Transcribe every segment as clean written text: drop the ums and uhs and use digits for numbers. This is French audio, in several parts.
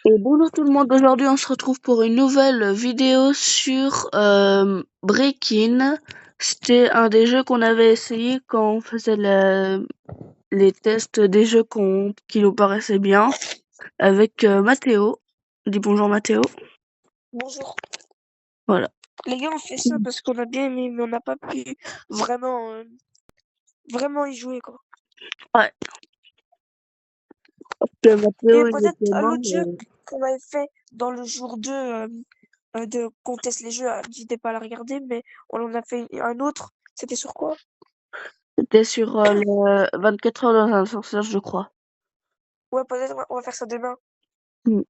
Et bonjour tout le monde, aujourd'hui on se retrouve pour une nouvelle vidéo sur Breakin. C'était un des jeux qu'on avait essayé quand on faisait les tests des jeux qui nous paraissaient bien avec Mathéo. Dis bonjour Mathéo. Bonjour. Voilà. Les gars, on fait ça parce qu'on a bien aimé, mais on n'a pas pu vraiment, vraiment y jouer, quoi. Ouais, que Mathéo Et il peut-être était un mort. autre jeu qu'on avait fait dans le jour 2 de qu'on teste les jeux, n'hésitez pas à la regarder, mais on en a fait un autre. C'était sur quoi? C'était sur le 24 heures dans un ascenseur, je crois. Ouais, peut-être on va faire ça demain. Mm.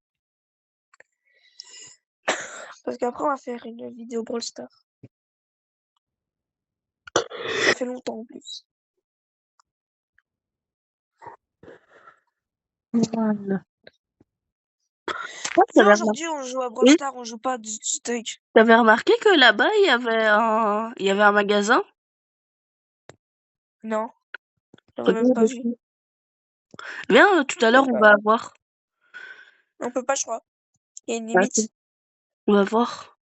Parce qu'après, on va faire une vidéo Brawl Stars. Ça fait longtemps en plus. Voilà. Ouais, Viens, aujourd'hui, on joue à Brawl oui, Stars, on joue pas du steak. t'avais remarqué que là-bas il y avait un magasin? Non, j'aurais même pas Regarde. vu. Viens, tout à Y a l'heure, on pas... va voir. On peut pas, je crois. Il y a une Attends, limite. on va voir.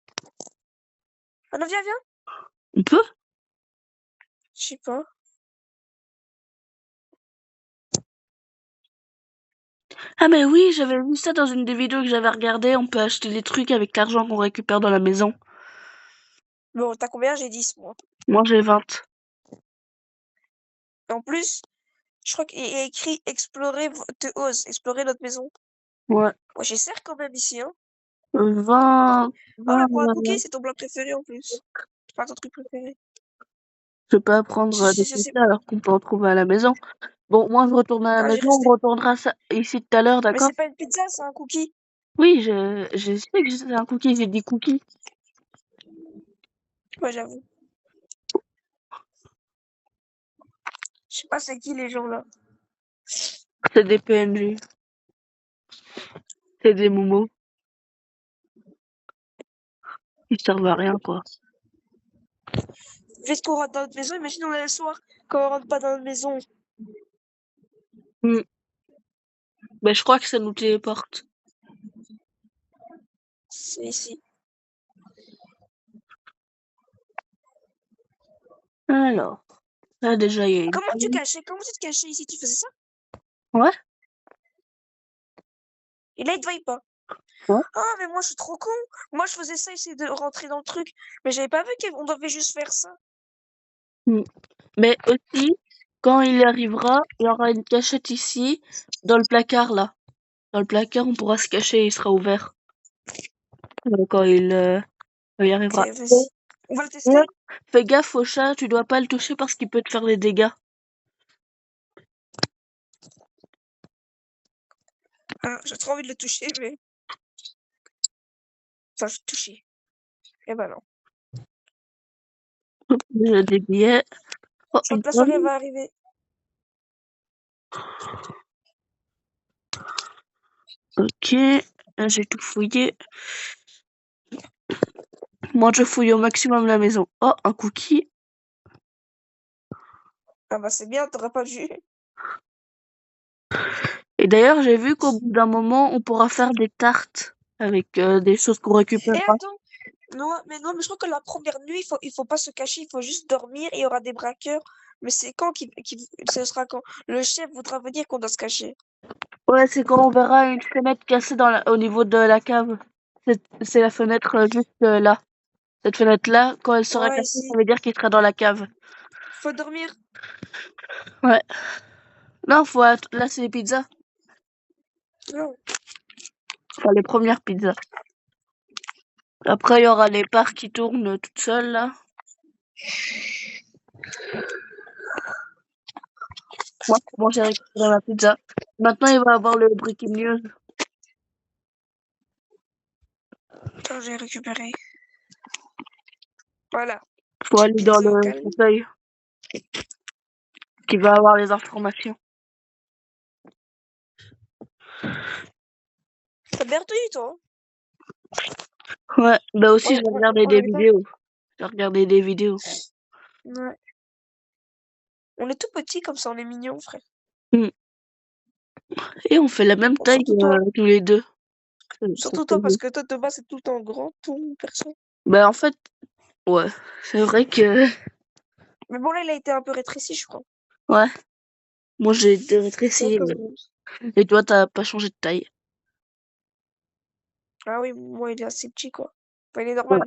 Ah non, viens, viens. On peut? Je sais pas. Ah mais oui, j'avais vu ça dans une des vidéos que j'avais regardées. On peut acheter des trucs avec l'argent qu'on récupère dans la maison. Bon, t'as combien? J'ai 10 moi. Moi, j'ai 20. En plus, je crois qu'il y a écrit explorer votre hausse, explorer notre maison. Ouais. Moi, j'ai serre quand même ici, hein. 20, Ah, 20, mais pour un cookie, c'est ton plat préféré en plus. C'est pas ton truc préféré. je peux apprendre des Je sais. pizzas alors qu'on peut en trouver à la maison. Bon, moi, je retourne à la Ah, j'ai maison. On resté. retournera ça ici tout à l'heure, Mais d'accord? c'est pas une pizza, c'est un cookie. Oui, je sais que c'est un cookie. J'ai dit cookie. Ouais, j'avoue. Je sais pas c'est qui les gens là. C'est des PNG. C'est des momos. Ils servent à rien, quoi. Vite qu'on rentre dans notre maison, imagine on est le soir quand on rentre pas dans notre maison. Hmm. Ben, je crois que ça nous téléporte. C'est ici. Alors, là, déjà, il y a une... Comment tu cachais? Comment tu te cachais ici? Tu faisais ça? Ouais, Et là, il te voyait pas. ouais. Ah, mais moi, je suis trop con. Moi, je faisais ça, essayer de rentrer dans le truc. Mais j'avais pas vu qu'on devait juste faire ça. Hmm. Mais aussi, quand il arrivera, il y aura une cachette ici, dans le placard, là. Dans le placard, on pourra se cacher, il sera ouvert. Quand il Ok, arrivera. vas-y. On va le Ouais. tester? Fais gaffe au chat, tu dois pas le toucher parce qu'il peut te faire des dégâts. Ah, j'ai trop envie de le toucher, mais... Enfin, je vais le toucher. Eh ben non. J'ai des billets. Oh, Je crois une que la soirée pomme. va arriver. Ok, j'ai tout fouillé. Moi, je fouille au maximum la maison. Oh, un cookie. Ah bah c'est bien, t'aurais pas dû. Et d'ailleurs, j'ai vu qu'au bout d'un moment, on pourra faire des tartes avec des choses qu'on Et récupérera. attends, non, mais je crois que la première nuit, il faut pas se cacher, il faut juste dormir et il y aura des braqueurs. Mais c'est quand ce sera quand? Le chef voudra venir qu'on doit se cacher. Ouais, c'est quand on verra une fenêtre cassée au niveau de la cave. C'est la fenêtre juste là. Cette fenêtre-là, quand elle sera Ouais, cassée, ça ici. veut dire qu'il sera dans la cave. Faut dormir. Ouais. Non, là, c'est les pizzas. Non. Enfin, les premières pizzas. Après, il y aura les parts qui tournent toutes seules, là. Moi, bon, j'ai récupéré ma pizza. Maintenant, il va avoir le breaking news. Attends, j'ai récupéré. Voilà. Faut aller dans Pizza au le calme. fauteuil qui va avoir les informations. T'as bien retenu, toi? Ouais, bah aussi, On, j'ai on, regardé on des avait pas. vidéos. J'ai regardé des vidéos. Ouais. On est tout petits comme ça, on est mignons, frère. Hmm. Et on fait la même Bon, taille surtout toi. tous les deux. Surtout toi, parce que toi, de base, c'est tout le temps grand, ton perso. Bah, en fait, ouais, c'est vrai que... Mais bon, là, il a été un peu rétréci, je crois. Ouais, moi j'ai été C'est rétréci, à cause de- et toi t'as pas changé de taille. Ah oui, moi, il est assez petit, quoi. Enfin, il est Ouais. normal.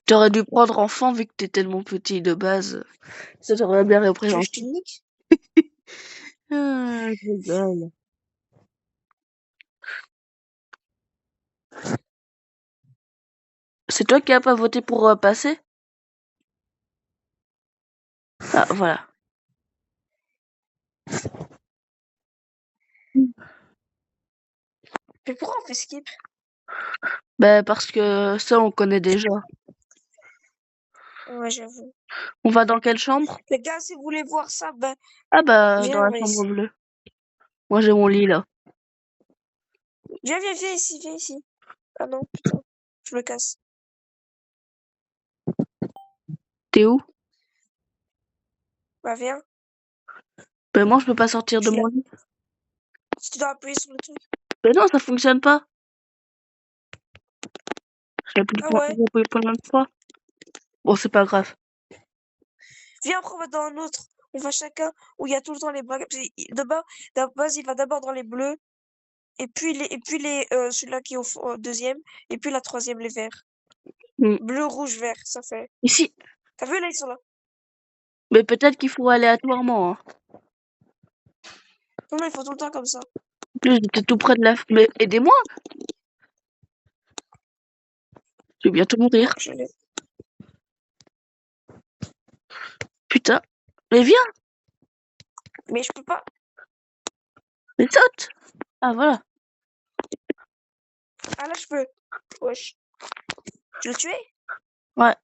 T'aurais dû prendre enfant vu que t'es tellement petit de base. Ça t'aurait bien Tu veux que je te représenté. nique? Ah, je rigole. C'est toi qui as pas voté pour passer? Ah, voilà. Mais pourquoi on fait skip? Bah, parce que ça, on connaît déjà. Ouais, j'avoue. On va dans quelle chambre? Les gars, si vous voulez voir ça, ben, Ah bah, dans viens, la on va chambre ici. bleue. Moi, j'ai mon lit, là. Viens ici, viens ici. Ah non, putain. Je me casse. T'es où? Bah, viens. Ben moi, je peux pas sortir de Je mon l'ai. lit. Si tu dois appuyer sur le truc. Mais non, ça fonctionne pas. Ah ouais. J'ai appuyé plein de fois. Bon, c'est pas grave. Viens, après, on va dans un autre. On va chacun où il y a tout le temps les braques. De base, il va d'abord dans les bleus. Celui-là qui est au deuxième. Et puis la troisième, les verts. Hmm. Bleu, rouge, vert, ça fait. Ici. T'as vu, là, ils sont là. Mais peut-être qu'il faut aléatoirement, hein. Non, ils font tout le temps comme ça. En plus, j'étais tout près de la... Mais aidez-moi. Je vais bientôt Ouais, mourir. je l'ai. Putain. Mais viens. Mais je peux pas. Mais saute. Ah, voilà. Ah, là, je peux. Wesh. Tu l'as tué? Ouais.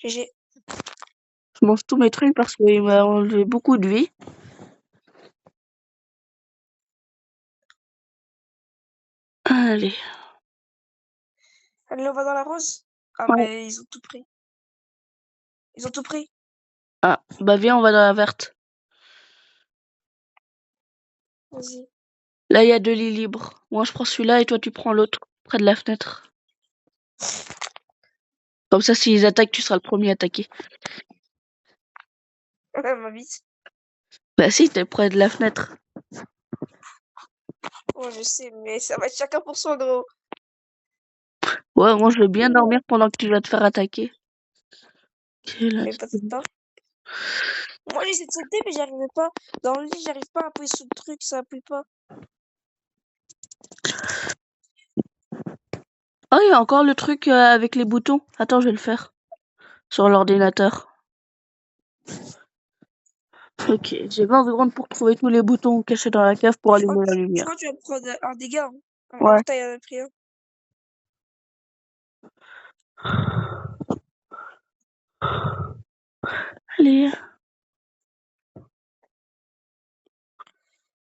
GG. Je mange tous mes trucs parce qu'il m'a enlevé beaucoup de vie. Allez. Allez, on va dans la rose. Ah, Ouais. mais ils ont tout pris. Ils ont tout pris. Ah, bah viens, on va dans la verte. Vas-y. Là, il y a 2 lits libres. Moi, je prends celui-là et toi, tu prends l'autre, près de la fenêtre. Comme ça, s'ils attaquent, tu seras le premier attaqué. Ma bite. Bah si, t'es près de la fenêtre. Ouais, je sais, mais ça va être chacun pour soi, gros. Ouais, moi, je veux bien dormir pendant que tu vas te faire attaquer. Ok, là, Mais peut-être pas. Moi, j'essaie de sauter, mais j'y arrivais pas. Dans le lit, j'arrive pas à appuyer sur le truc, ça appuie pas. oh, il y a encore le truc avec les boutons. Attends, je vais le faire. Sur l'ordinateur. Ok, j'ai 20 secondes pour trouver tous les boutons cachés dans la cave pour Je crois, allumer la je crois lumière. que tu vas prendre un dégât. Hein. Ouais. Alors, t'as pris un. Allez,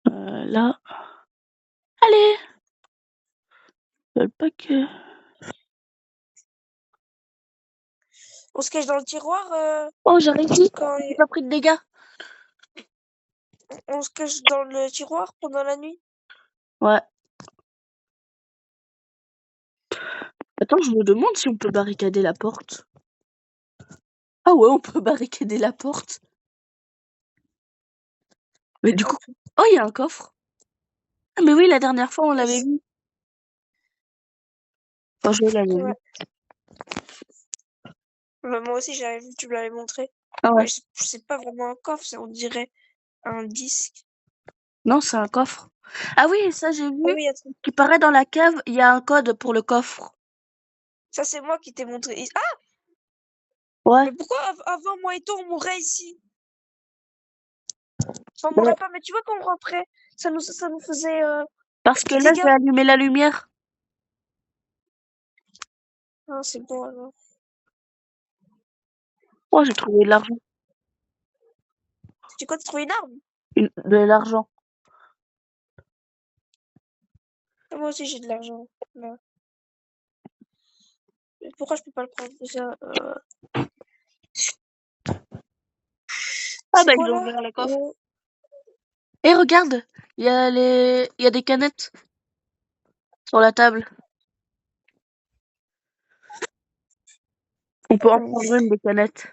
là. Allez! Ils veulent pas que... On se cache dans le tiroir Oh, j'ai réussi! quand J'ai pas pris de dégâts. on se cache dans le tiroir pendant la nuit. Ouais. Attends, je me demande si on peut barricader la porte. Ah ouais, on peut barricader la porte. Mais du coup... Hop, Oh, il y a un coffre. Ah mais oui, la dernière fois, on l'avait vas-y. vu. Enfin, je l'avais vu. Ouais. Bah, moi aussi, j'avais vu, tu me l'avais montré. Ah ouais. Mais c'est pas vraiment un coffre, on dirait un disque. Non, c'est un coffre. Ah oui, ça j'ai Ah vu. oui, attends. Qui paraît dans la cave, il y a un code pour le coffre. Ça, c'est moi qui t'ai montré. Ah, Ouais. mais pourquoi avant moi et toi, on mourrait ici? Enfin, on Ouais. mourrait pas, mais tu vois, quand on rentrait, ça nous faisait Parce que des là, j'ai dégâts. allumé la lumière. Ah, c'est bon, alors. Oh, j'ai trouvé de l'argent. Tu quoi, t'as trouvé une arme? De l'argent. Ah, moi aussi, j'ai de l'argent. Là. Mais pourquoi je peux pas le prendre déjà Ah c'est bah, quoi, ils ont là? ouvert le coffre. Et regarde, il y a des canettes. sur la table. On peut en prendre une des canettes.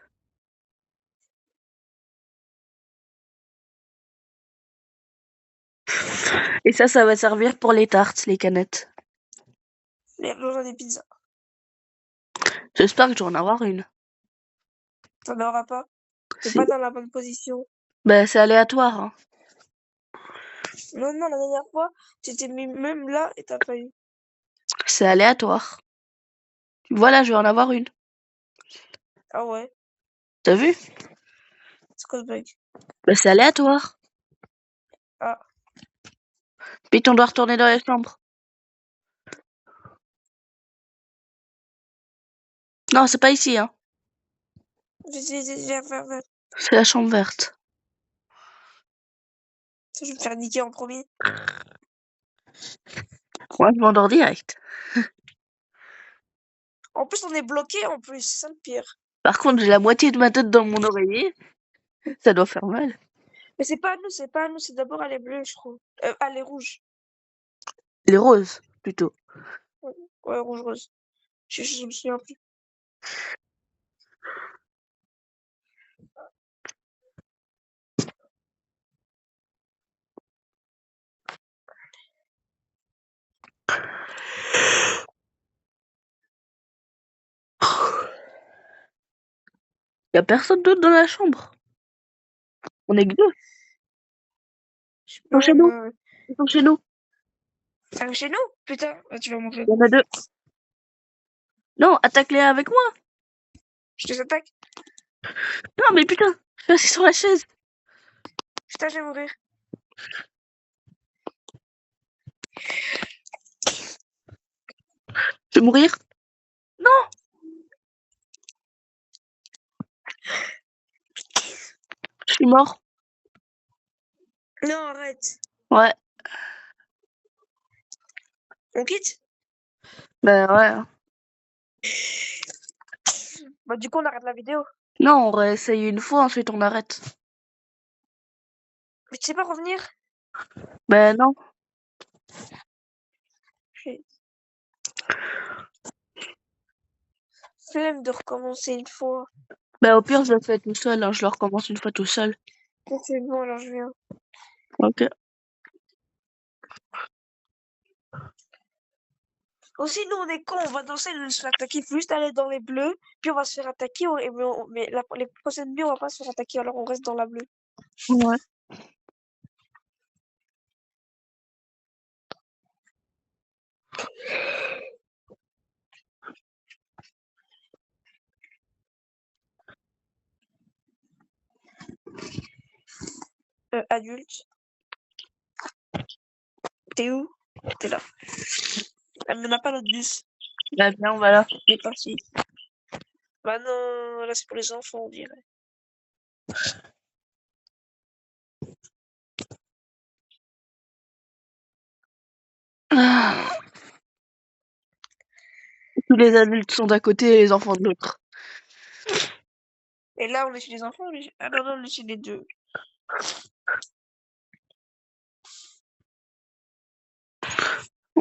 Et ça va servir pour les tartes, les canettes. Les rejoindre des pizzas. J'espère que je vais en avoir une. T'en auras pas. T'es Si. pas dans la bonne position. Ben, c'est aléatoire, hein. Non, non, la dernière fois, t'étais même là et t'as pas eu. C'est aléatoire. Voilà, je vais en avoir une. Ah ouais, T'as vu? c'est quoi ce bug? Ben, c'est aléatoire. Ah, Vite, on doit retourner dans les chambres. Non, c'est pas ici, hein. vas-y, viens. C'est la chambre verte. Je vais me faire niquer en premier. Moi, je m'endors direct. En plus, on est bloqué en plus, c'est ça le pire. Par contre, j'ai la moitié de ma tête dans mon oreiller. Ça doit faire mal. Mais c'est pas à nous, c'est d'abord à les bleus, je crois. À les rouges. Les roses, plutôt. Ouais, rouge. Je me souviens plus. Y a personne d'autre dans la chambre. On est que deux. Ils sont chez Non, nous. moi. Ils sont chez nous. T'arrives chez nous? Putain, ah, tu vas mourir. Il y en a deux. Non, attaque-les avec moi. Je te attaque. Non, mais putain, je suis assis sur la chaise. Putain, je vais mourir. Je vais mourir. Non, je suis mort. Non, arrête. Ouais, On quitte? ben ouais. Bah, du coup, on arrête la vidéo. Non, on réessaye une fois, ensuite on arrête. Mais tu sais pas revenir? Ben non. J'ai flemme de recommencer une fois. Ben au pire, je le fais tout seul. Hein. Je le recommence une fois tout seul. Bon, c'est bon, alors je viens. Ok. Aussi, nous, on est cons, on va danser, on va se faire attaquer. Il faut juste aller dans les bleus, puis on va se faire attaquer. Mais les prochaines nuits, on va pas se faire attaquer, alors on reste dans la bleue. Ouais. Adulte. T'es où? T'es là. Elle me n'a pas notre bus. Ben bien, voilà. Il est parti. Bah non, là c'est pour les enfants, on dirait. Ah. Tous les adultes sont d'un côté et les enfants de l'autre. Et là, on est chez les enfants, ah non, on est chez les deux.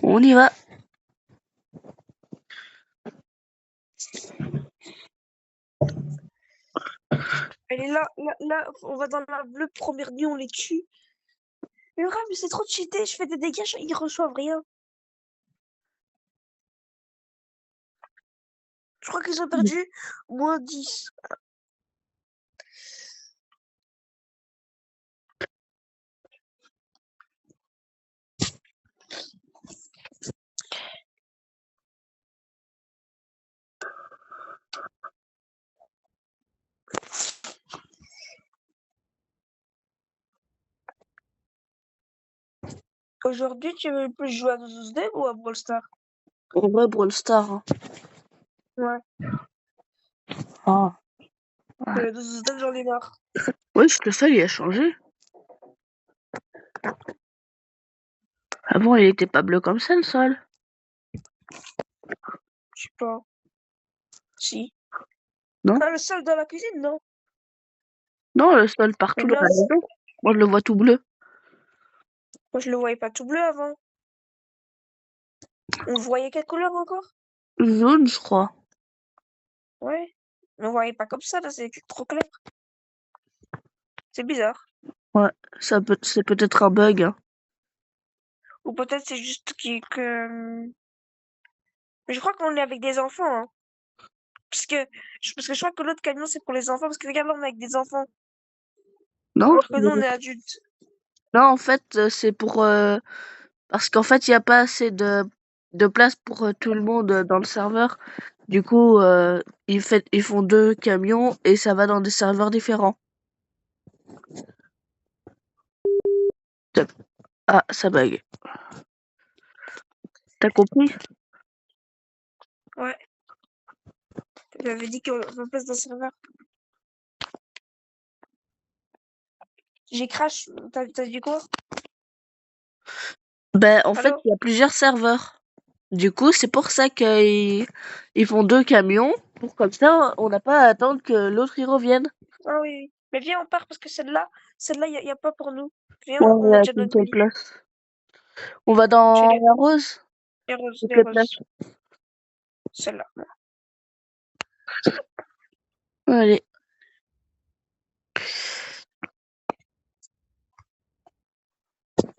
On y va. Elle est là, on va dans la bleue, première nuit, on les tue. Mais grave, mais c'est trop cheaté, je fais des dégâts, ils reçoivent rien. Je crois qu'ils ont perdu moins 10. Aujourd'hui, tu veux plus jouer à 12 ou à Brawl Stars? En vrai, Brawl Stars. Hein. Ouais. Ah. Ouais. 12 j'en ai marre. Oui, le sol, il a changé. Avant, il était pas bleu comme ça, le sol. Je sais pas. Si. Non? Ah, le sol dans la cuisine, non? Non, le sol Mais partout dans là, la maison. Moi, je le vois tout bleu. moi, je le voyais pas tout bleu avant. On voyait quelle couleur encore? Jaune, je crois. Ouais. Mais on voyait pas comme ça, là, c'est trop clair. C'est bizarre. Ouais, c'est peut-être un bug, hein. Ou peut-être c'est juste que... Mais je crois qu'on est avec des enfants, hein. Parce que je crois que l'autre camion, c'est pour les enfants. Parce que regarde, là, on est avec des enfants. Non, Alors que nous, on est adultes. non, en fait, c'est pour parce qu'en fait, il n'y a pas assez de place pour tout le monde dans le serveur. Du coup, ils font deux camions et ça va dans des serveurs différents. Ah, ça bug. T'as compris? Ouais. J'avais dit qu'on place dans le serveur. J'ai crash. T'as dit quoi? Ben, en fait, Allô? il y a plusieurs serveurs. Du coup, c'est pour ça ils font deux camions. Pour comme ça, on n'a pas à attendre que l'autre y revienne. Ah oui, oui. Mais viens, on part parce que celle-là, y a pas pour nous. Viens, Ouais, on a il déjà qu'une notre seule billet. place. On va Chez dans la rose? les Quelle place? roses. Celle-là. Allez.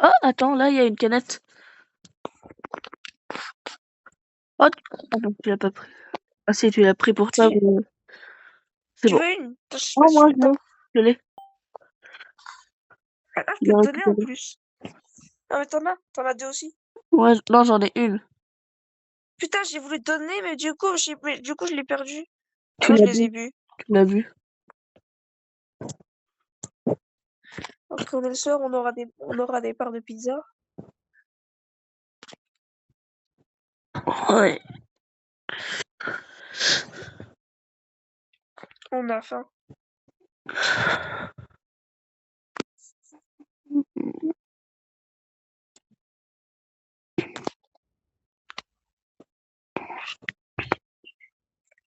Oh, attends, là, il y a une canette. Oh, ah non, tu l'as pas pris. Ah si, tu l'as pris pour toi, Si, mais c'est tu bon. veux une? Attends, je sais pas Oh, si moi, je je l'ai. Je l'ai. Ah, je Je peux l'ai te donner en récupéré. plus. Ah, mais t'en as deux aussi. Ouais, non, j'en ai une. Putain, j'ai voulu te donner, mais du coup, je l'ai perdu. Tu Maintenant, je l'as les ai bu. bu. Tu l'as bu. Donc, on est le soir, on aura des parts de pizza. Ouais. On a faim.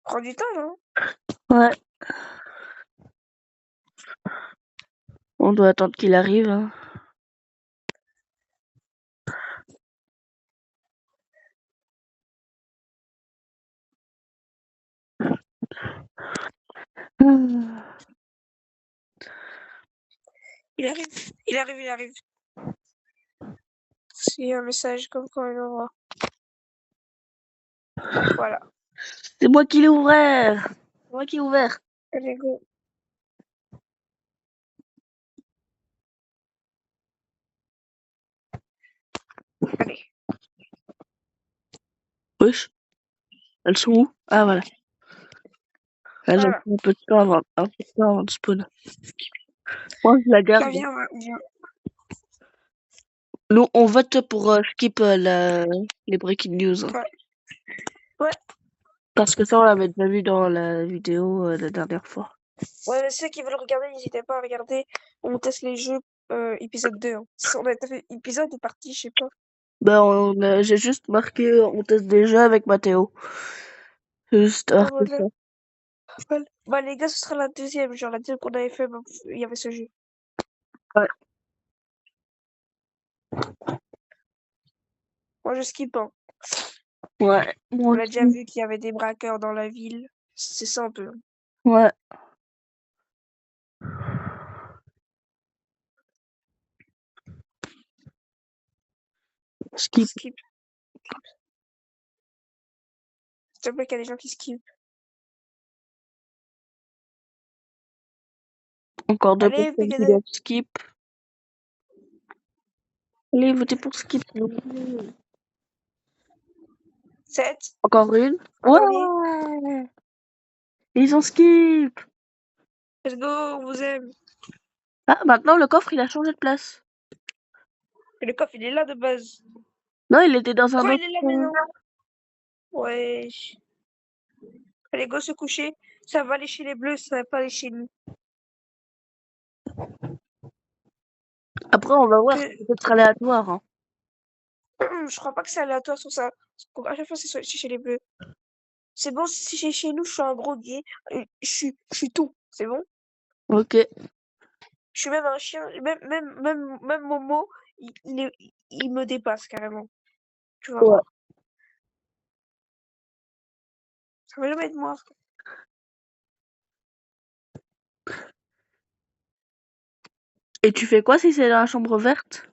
Prends du temps, hein. Ouais. On doit attendre qu'il arrive, hein. Ah. Il arrive, il arrive, il arrive. C'est un message comme quand il envoie. Voilà. C'est moi qui l'ai ouvert. C'est moi qui l'ai ouvert. Allez, go. Allez. Wesh. Elles sont où? Ah, voilà. Elles ont Voilà. pris un peu de temps avant de spawn. Moi, je la Viens, garde. viens, viens. Nous, on vote pour skip les breaking news, hein. Ouais. Ouais. Parce que ça, on l'avait déjà vu dans la vidéo la dernière fois. Ouais, mais ceux qui veulent regarder, n'hésitez pas à regarder. On teste les jeux épisode 2, hein. On a fait épisode et partie, je sais pas. Ben, j'ai juste marqué, on teste déjà avec Mathéo. Juste Ah, marqué voilà. ça. Voilà. Bah, les gars, ce sera la deuxième. Genre, la deuxième qu'on avait fait, bah, il y avait ce jeu. Ouais. Moi, je skip, hein. Ouais. Moi On a déjà aussi. vu qu'il y avait des braqueurs dans la ville. C'est simple. Ouais. Skip. Skip. S'il te plaît, qu'il y a des gens qui skip. Encore deux Allez, personnes qui PK2. doivent skip. Allez, votez pour skip. s'il vous plaît. 7. Encore une. Un dernier. Ouais. Ils ont skip. Let's go, on vous aime. Ah, maintenant, le coffre, il a changé de place. Et le coffre, il est là de base. Non, il était dans un Quoi, il autre est là maintenant? Ouais. Allez, go se coucher. Ça va aller chez les bleus, ça va pas aller chez nous. Après, on va voir. Que- C'est peut-être aléatoire, hein. Je crois pas que c'est aléatoire sur ça. À chaque fois, c'est chez les bleus. C'est bon, si c'est chez nous, je suis un gros gay. Je suis tout. C'est bon? Ok. Je suis même un chien. Même Momo, il me dépasse carrément. Tu vas Ouais. voir. Ça va jamais être moi. Et tu fais quoi si c'est dans la chambre verte?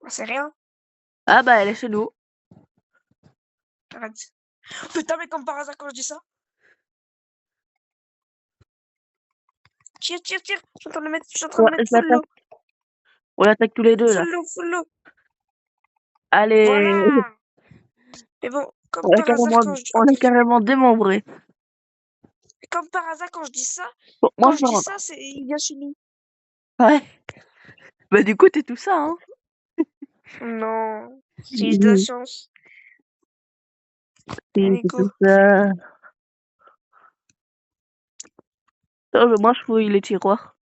Bah, c'est rien. Ah bah elle est chez nous. Arrête. Putain, mais comme par hasard quand je dis ça. Tire, tire, tire. Je suis en train de le mettre, je suis en train de Ouais, mettre je full l'attaque. low. On l'attaque tous les deux là. Full low, full low. Allez, Voilà. Mais bon, comme on l'a par hasard carrément, quand je... on l'a carrément démembré. Comme par hasard quand je dis ça, Bon, moi quand je je me dis rentre. ça, c'est il vient chez nous. Ouais. Bah du coup t'es tout ça, hein. Non, j'ai eu de la Mhm. chance. Si, Allez, t'es go. tout ça. Attends, moi je fouille les tiroirs.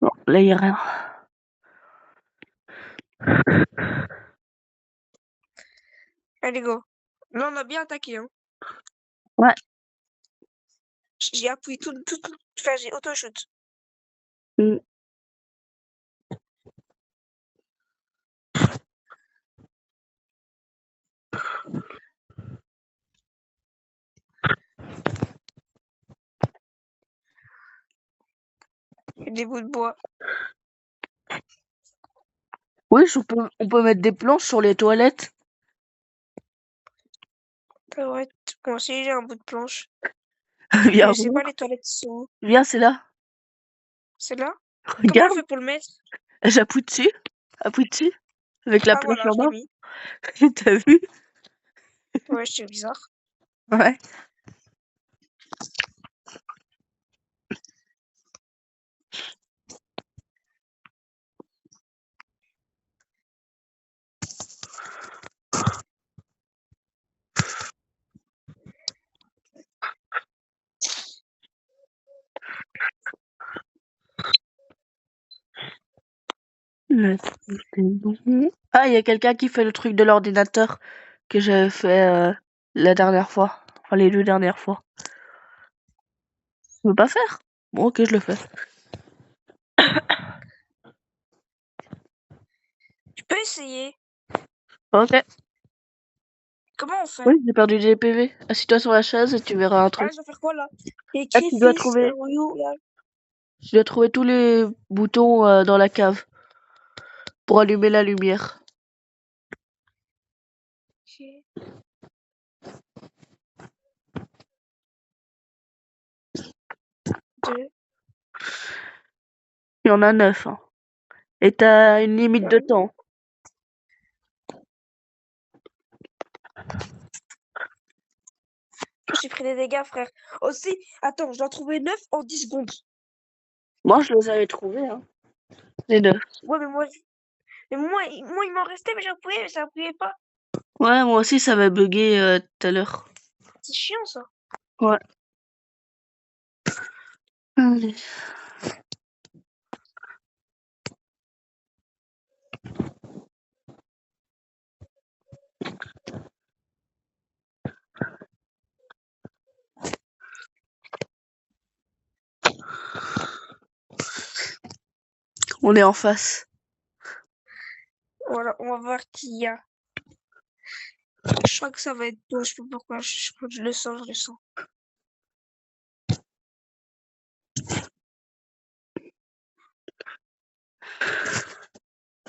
Non, là y a rien. Allez, go. Là, on a bien attaqué, hein. Ouais. J'ai appuyé tout. Enfin, j'ai auto-shoot. Mm. Et des bouts de bois. Oui, on peut mettre des planches sur les toilettes. Ah ouais, moi aussi, j'ai un bout de planche. Mais Viens je sais pas, voir. les toilettes sont où. Viens, c'est là. C'est là? Comment on Regarde, fait pour le mettre? j'appuie dessus. Appuie dessus. Avec la Ah, planche voilà, en je l'ai bas. mis. T'as vu? Ouais, c'est bizarre. Ouais. C'est bon. Ah, il y a quelqu'un qui fait le truc de l'ordinateur que j'avais fait la dernière fois. Enfin, les 2 dernières fois. Tu veux pas faire? Bon, ok, je le fais. Tu peux essayer. Ok. Comment on fait? Oui, j'ai perdu des PV. Assis-toi sur la chaise et tu verras un Ah, truc. je dois faire quoi, là? Il y a Là, écrit Fish You, là. tu dois trouver tous les boutons dans la cave pour allumer la lumière. Ok. Deux. Il y en a 9, hein. Et t'as une limite de temps. J'ai pris des dégâts, frère. Aussi, attends, je dois trouver 9 en 10 secondes. Moi, je les avais trouvés, hein. Les 9. Ouais, mais moi, il m'en restait, mais j'appuyais, mais ça appuyait pas. Ouais, moi aussi, ça m'a bugué tout à l'heure. C'est chiant, ça. Ouais. Allez. On est en face. Voilà, on va voir qui y a. Je crois que ça va être toi, je sais pas pourquoi. Je crois que je le sens, je le sens.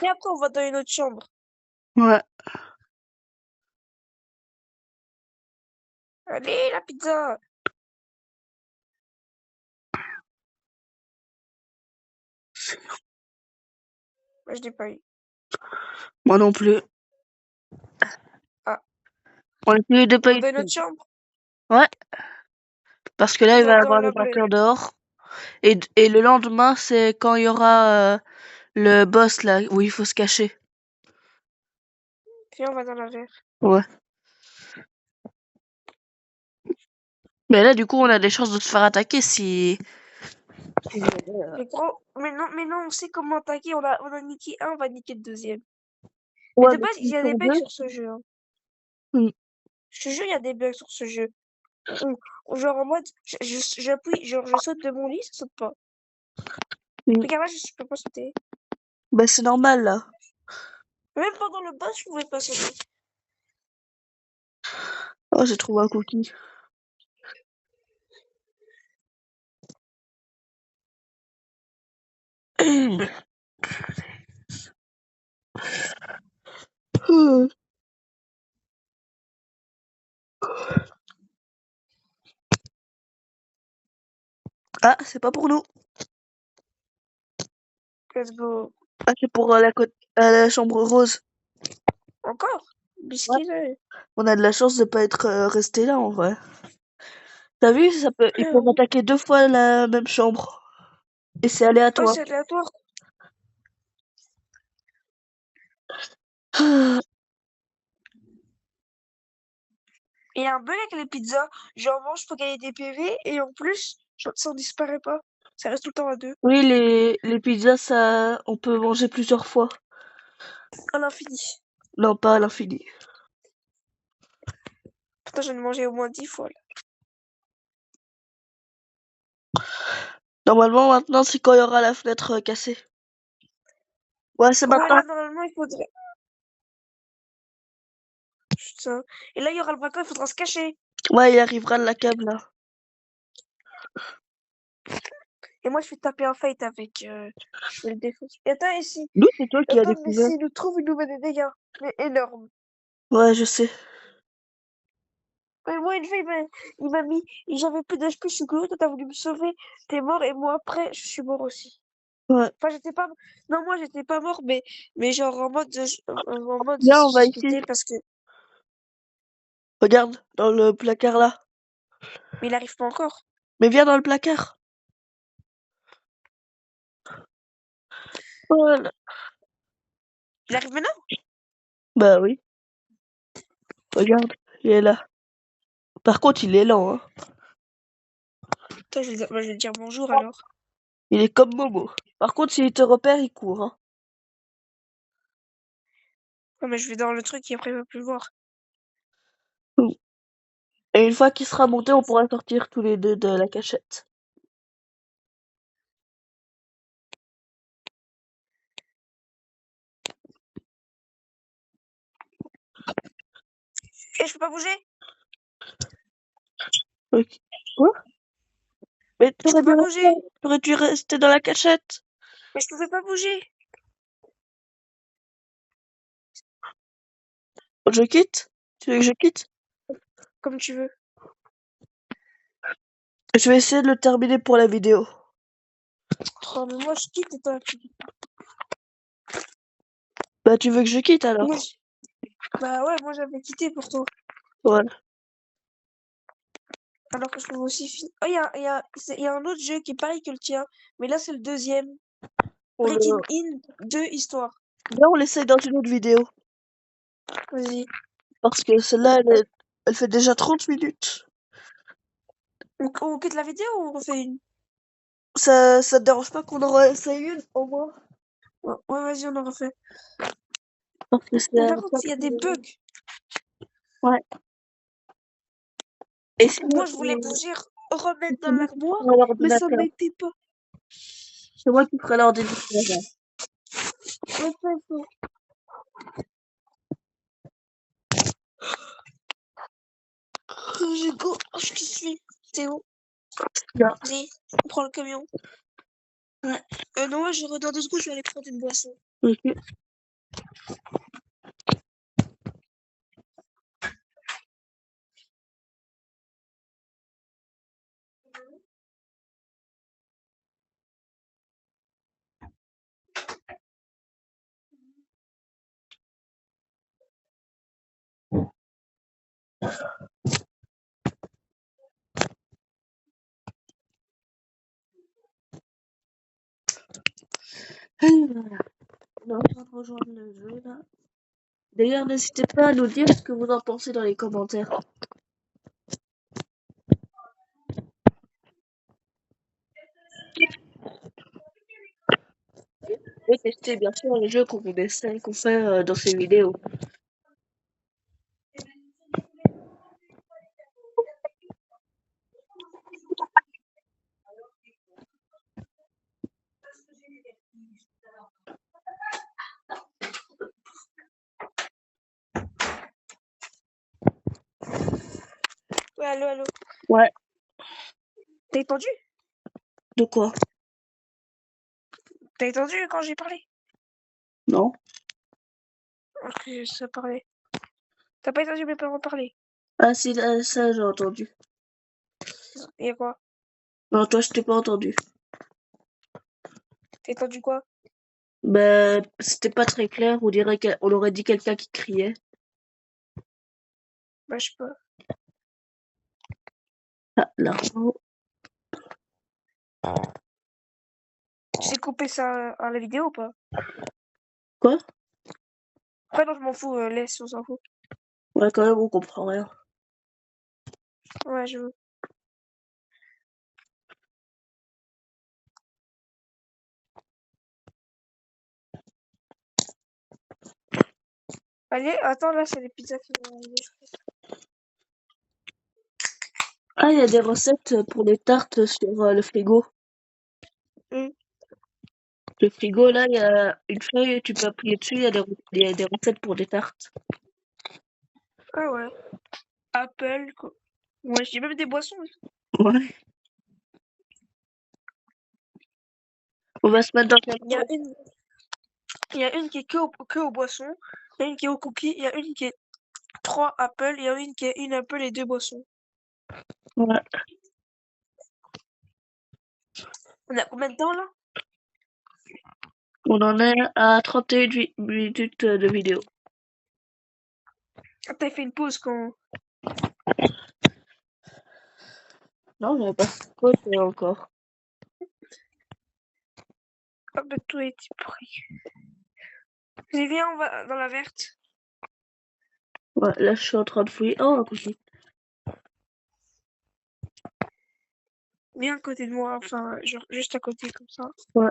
Et après, on va dans une autre chambre. Ouais. Allez, la pizza! Moi, je l'ai pas eu. Moi non plus. Ah, On est tous les deux pas on va dans une autre utile. chambre. Ouais. Parce que là, il va y Dans avoir des la bleue. braqueurs dehors. Et le lendemain, c'est quand il y aura le boss là où il faut se cacher. Puis on va dans la verte. Ouais. Mais là, du coup, on a des chances de se faire attaquer si. Mais gros, mais non, on sait comment attaquer. On a niqué un, on va niquer le deuxième. Mais Ouais, de mais base, il s'ils y a des sont bugs deux. sur ce jeu, hein. Hmm. Je te jure, il y a des bugs sur ce jeu. Genre en mode, j'appuie, genre je saute de mon lit, ça saute pas. Hmm. Regarde là, je peux pas sauter. Bah, c'est normal là. Même pendant le boss, je pouvais pas sauter. Oh, j'ai trouvé un cookie. Ah, c'est pas pour nous. Let's go. Ah, c'est pour la chambre rose. Encore? Ouais. Biscuit, là. On a de la chance de pas être resté là en vrai. T'as vu, ils peuvent attaquer 2 fois la même chambre. Et c'est Oh, aléatoire. c'est aléatoire. Il y a un bug avec les pizzas. J'en mange pour gagner des PV et en plus, ça ne disparaît pas. Ça reste tout le temps à 2. Oui, les pizzas, ça, on peut manger plusieurs fois. À l'infini. Non, pas à l'infini. Pourtant, j'en ai mangé au moins 10 fois. Là. Normalement, maintenant, c'est quand il y aura la fenêtre cassée. Ouais, c'est Ouais, maintenant. là, normalement, il faudrait. Putain. Et là, il y aura le braquage, il faudra se cacher. Ouais, il arrivera de la cave là. Et moi, je vais taper un fight avec. Je vais le défoncer. Et attends, ici. Nous, c'est toi qui as Attends, mais découvert. s'il nous trouve, il nous met des dégâts. Mais énormes. Ouais, je sais. Mais moi, une fois, il m'a mis. J'avais plus d'HP, je suis couru, toi, t'as voulu me sauver. T'es mort, et moi, après, je suis mort aussi. Ouais. Enfin, j'étais pas. Non, moi, j'étais pas mort, mais genre en mode. En mode, Viens, on va j'ai ici. quitté parce que. Regarde, dans le placard là. Mais il arrive pas encore. Mais viens dans le placard. Voilà. Il arrive maintenant? Bah oui. Regarde, il est là. Par contre, il est lent, hein. Attends, je vais lui dire bonjour alors. Il est comme Momo. Par contre, s'il te repère, il court, hein. Ouais, mais je vais dans le truc et après, il va plus le voir. Et une fois qu'il sera monté, on pourra sortir tous les deux de la cachette. Et je peux pas bouger? Ok. Quoi? Mais Je peux pas bouger. t'aurais dû rester dans la cachette. Mais je pouvais pas bouger. Je quitte? Tu veux que je quitte? Comme tu veux. Je vais essayer de le terminer pour la vidéo. Oh, mais moi, je quitte et toi, tu Bah, tu veux que je quitte alors? Moi, bah ouais, moi, j'avais quitté pour toi. Ouais. Alors que je peux aussi finir. Oh, il y a un autre jeu qui est pareil que le tien. Mais là, c'est le deuxième. On le... Breaking In 2 Histoire. Là, on l'essaye dans une autre vidéo. Vas-y. Parce que celle-là, elle fait déjà 30 minutes. On quitte la vidéo ou on refait une? Ça te dérange pas qu'on en essaye une, au moins? Ouais, ouais, vas-y, on en refait. Parce que c'est Mais un par contre, peu il y a des bugs. Ouais. Et sinon, Moi, je voulais bouger, remettre c'est dans moi qui l'armoire, ferai mais ça l'ordinateur. mettait pas. C'est moi qui ferai l'ordinateur. Ouais, ouais, ouais. J'ai go. Oh, je te suis. C'est où? Bien. Vas-y, on prend le camion. Ouais. Non, moi, dans 2 secondes, je vais aller prendre une boisson. Ok. Voilà. On est en train de rejoindre le jeu, là. D'ailleurs, n'hésitez pas à nous dire ce que vous en pensez dans les commentaires. Et testez bien sûr les jeux qu'on fait dans ces vidéos. Ouais, allô, allô. Ouais. T'as entendu? De quoi? T'as entendu quand j'ai parlé? Non? Ok, ça parlait. T'as pas entendu mes parents parler? Ah si, ça j'ai entendu. Et quoi? Non, toi je t'ai pas entendu. T'as entendu quoi? Ben, c'était pas très clair, on aurait dit quelqu'un qui criait. Bah, je sais pas. Ah, l'argent. Tu sais couper ça à la vidéo ou pas? Quoi? Après, non, je m'en fous, laisse, on s'en fout. Ouais, quand même, on comprend rien. Ouais, je veux. Allez, attends, là, c'est les pizzas qui vont arriver. Ah, il y a des recettes pour les tartes sur le frigo. Hum. Le frigo, là, il y a une feuille, tu peux appuyer dessus, il y a des recettes pour des tartes. Ah ouais. Apple, quoi. Ouais, j'ai même des boissons. Ouais. On va se mettre dans quel Il y a coin? une, il y a une qui est que aux boissons. Il y a une qui est aux cookies. Il y a une qui est 3 Apple. Il y a une qui est une Apple et 2 boissons. Ouais. On a combien de temps là? On en est à 31 minutes de vidéo. Ah, t'as fait une pause quand. Non, j'avais pas côté encore. Ah, bah, tout est pris. Allez, viens, on va dans la verte. Ouais, là, je suis en train de fouiller. Oh, un cookie. Viens à côté de moi, enfin, genre juste à côté comme ça. Ouais,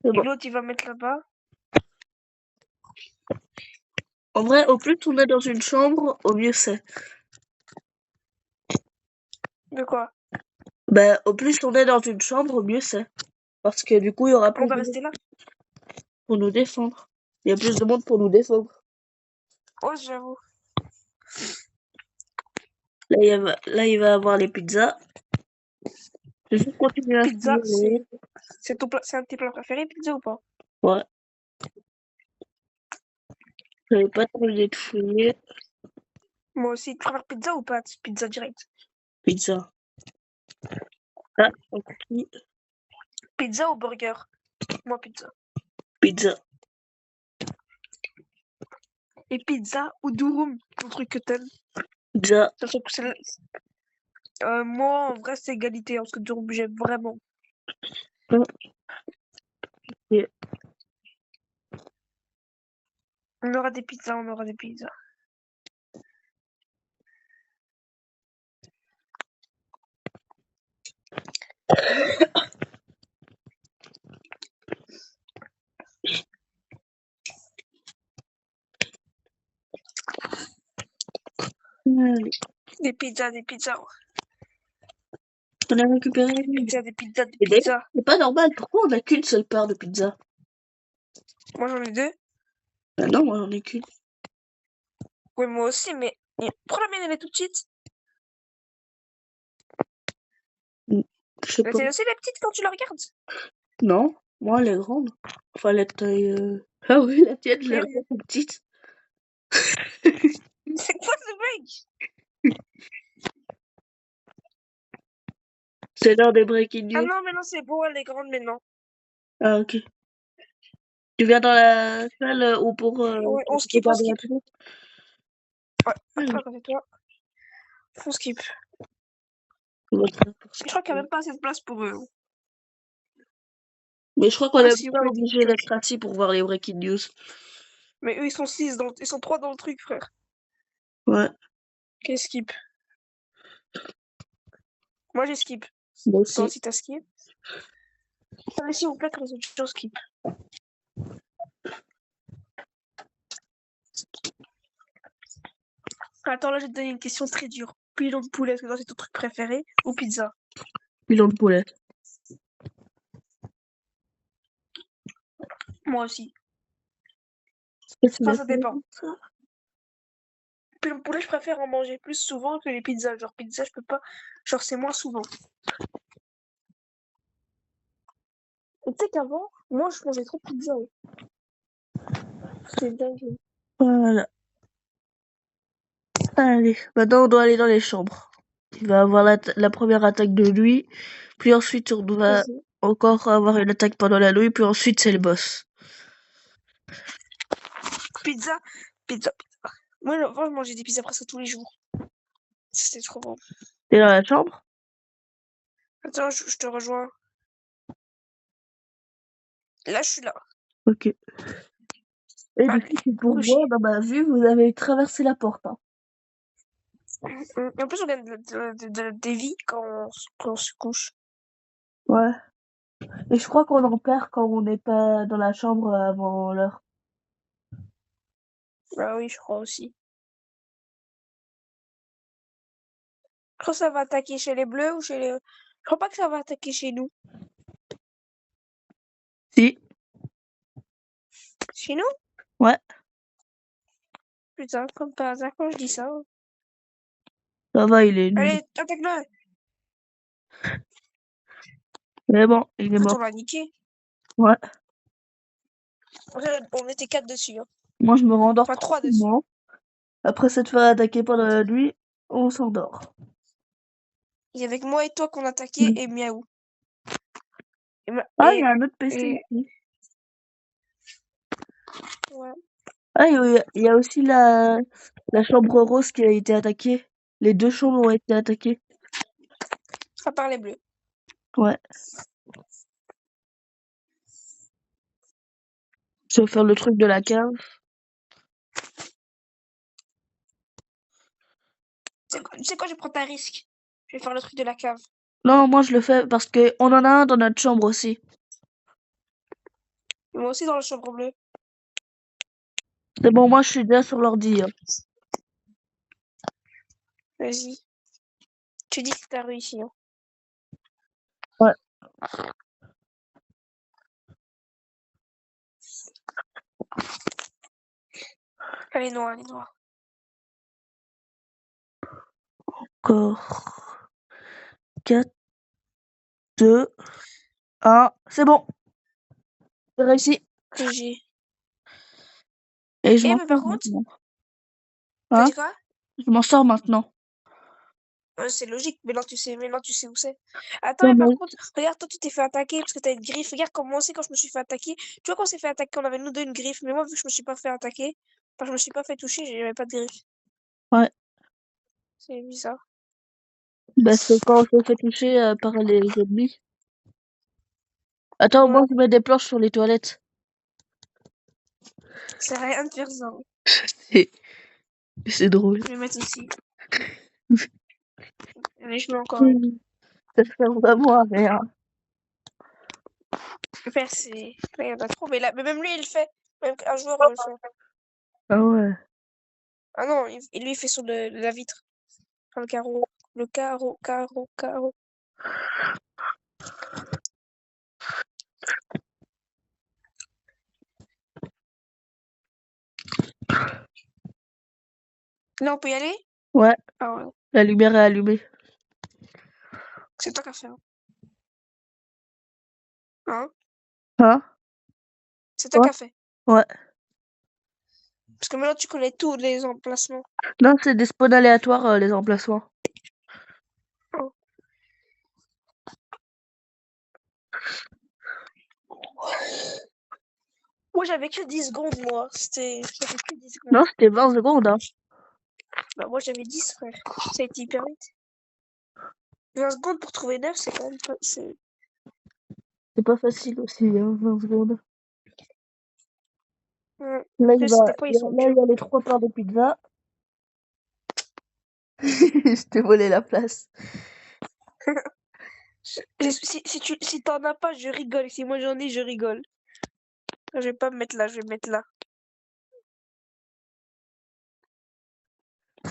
c'est Et bon. l'autre, il va mettre là-bas. En vrai, au plus on est dans une chambre, au mieux c'est. De quoi? Ben, au plus on est dans une chambre, au mieux c'est. Parce que du coup, il y aura On plus doit de monde rester là? pour nous défendre. Il y a plus de monde pour nous défendre. Ouais, j'avoue. Là, il va avoir les pizzas. Je vais juste continuer à Pizza, fouiller. c'est un de tes plats préférés, pizza ou pas? Ouais, j'avais pas terminé de fouiller. Moi aussi, tu préfères pizza ou pâte? Pizza direct. Pizza. Ah, un cookie. Pizza ou burger? Moi, pizza. Pizza. Et pizza ou durum? Un truc que t'aimes. Pizza. C'est un truc, moi, en vrai, c'est égalité, parce que durum, j'aime vraiment. Ok. On aura des pizzas, on aura des pizzas. Allez. Des pizzas, des pizzas. On a récupéré. Des pizzas, des pizzas, des Et d'ailleurs, pizzas. c'est pas normal. Pourquoi on a qu'une seule part de pizza? Moi, j'en ai 2. Ben non, moi j'en ai qu'une. Oui, moi aussi, mais pourquoi la mienne, elle est toute petite? Je sais Mais pas. c'est aussi la petite quand tu la regardes. Non, moi elle est grande. Enfin, la taille. Ah oui, la tienne, je l'ai Regarde. vraiment plus petite. C'est quoi ce mec? C'est l'heure des breaking Ah news. non, mais non, c'est beau, elle est grande maintenant. Ah, ok. Tu viens dans la salle ou pour Ouais, on skip, on regarder la skip. télé? Ouais, Oui, après, à côté de toi, on skip. pour Je crois qu'il n'y a skipper. même pas assez de place pour eux. Mais je crois qu'on Ah est si, pas ouais, obligé d'être assis pour voir les breaking news. mais eux, ils sont 6 ils sont 3 dans le truc, frère. Ouais, Ok, skip. Moi, j'ai skip. moi Toi aussi. aussi, t'as skip. Allez, s'il vous plaît, que les autres choses skip. Attends, là, je vais te donner une question très dure. Pilon de poulet, est-ce que c'est ton truc préféré ou pizza? Pilon de poulet. Moi aussi. Et c'est Enfin, la ça fin, dépend. ça. Puis le poulet, je préfère en manger plus souvent que les pizzas. Genre, pizza, je peux pas. Genre, c'est moins souvent. Et tu sais qu'avant, moi, je mangeais trop de pizza. Ouais. C'était dingue. Voilà. Allez, maintenant on doit aller dans les chambres. Il va avoir la première attaque de nuit, puis ensuite on doit Vas-y. encore avoir une attaque pendant la nuit, puis ensuite c'est le boss. Pizza, pizza, pizza. Moi, avant, je mangeais des pizzas presque tous les jours. C'était trop bon. T'es dans la chambre? Attends, je te rejoins. Là, je suis là. Ok. Et Allez, depuis que pour moi, couché. dans ma vue, vous avez traversé la porte. Hein. Et en plus, on gagne des vies quand on se couche. Ouais. Et je crois qu'on en perd quand on n'est pas dans la chambre avant l'heure. Bah oui, je crois aussi. Je crois que ça va attaquer chez les bleus ou chez les. Je crois pas que ça va attaquer chez nous. Si. Chez nous? Ouais. Putain, comme par hasard quand je dis ça. Ça va, il est nul. Allez, attaque-le! Mais bon, il est En fait, on mort. l'a niqué. Ouais. On était 4 dessus. Hein. Moi, je me rendors Enfin, 3 dessus. tranquillement. Après s'être fait attaquer pendant la nuit, on s'endort. Il y avait que moi et toi qu'on attaquait Mm. et Miaou. Ah, il y Et, a un autre PC et ici. ouais. Ah, il y a aussi la chambre rose qui a été attaquée. Les deux chambres ont été attaquées. À part les bleus. Ouais. Je vais faire le truc de la cave. Tu sais quoi, je vais prendre un risque. Je vais faire le truc de la cave. Non, moi je le fais parce que on en a un dans notre chambre aussi. Et moi aussi dans la chambre bleue. C'est bon, moi je suis déjà sur l'ordi. Hein. Vas-y. Tu dis que t'as réussi. Hein. Ouais. Allez, noir, allez, noir. Encore 4, 2, 1. C'est bon. J'ai réussi. GG. Et je Eh, m'en mais par sors contre, maintenant. t'as Hein? dit quoi? Je m'en sors maintenant. C'est logique, maintenant tu sais où c'est. Attends, Non, mais par mais... contre, regarde, toi tu t'es fait attaquer parce que t'as une griffe. Regarde comment moi aussi quand je me suis fait attaquer. Tu vois qu'on s'est fait attaquer, on avait nous deux une griffe, mais moi vu que je me suis pas fait attaquer, enfin je me suis pas fait toucher, j'avais pas de griffe. Ouais. C'est bizarre. Bah, c'est quand on se fait toucher par les ennemis. Attends, moi Ouais, je mets des planches sur les toilettes. c'est rien de faire ça. Et c'est drôle. Je vais mettre aussi. Allez, je mets encore une. Ça sert vraiment à rien. Enfin, c'est. Il y en a trop, mais, là... mais même lui il le fait. Même un joueur le fait. Ah ouais. Ah non, lui il fait sur la vitre. Enfin, le carreau. Le carreau. Là on peut y aller? Ouais, Ah ouais. la lumière est allumée. C'est toi qui as fait. Hein? Hein? C'est toi Ouais, qui as fait. ouais. Parce que maintenant, tu connais tous les emplacements. Non, c'est des spawns aléatoires, les emplacements. Oh. Moi, j'avais que 10 secondes, moi. J'avais que 10 secondes. Non, c'était 20 secondes, hein. Bah, moi, j'avais 10, frère. Ça a été hyper vite. 20 secondes pour trouver 9, c'est quand même pas... C'est pas facile aussi, hein, 20 secondes. Ouais. Là, Après, des fois, ils sont il durs. y a les 3 parts de pizza. Je t'ai volé la place. Si t'en as pas, je rigole. Si moi, j'en ai, je rigole. Je vais pas me mettre là, je vais me mettre là.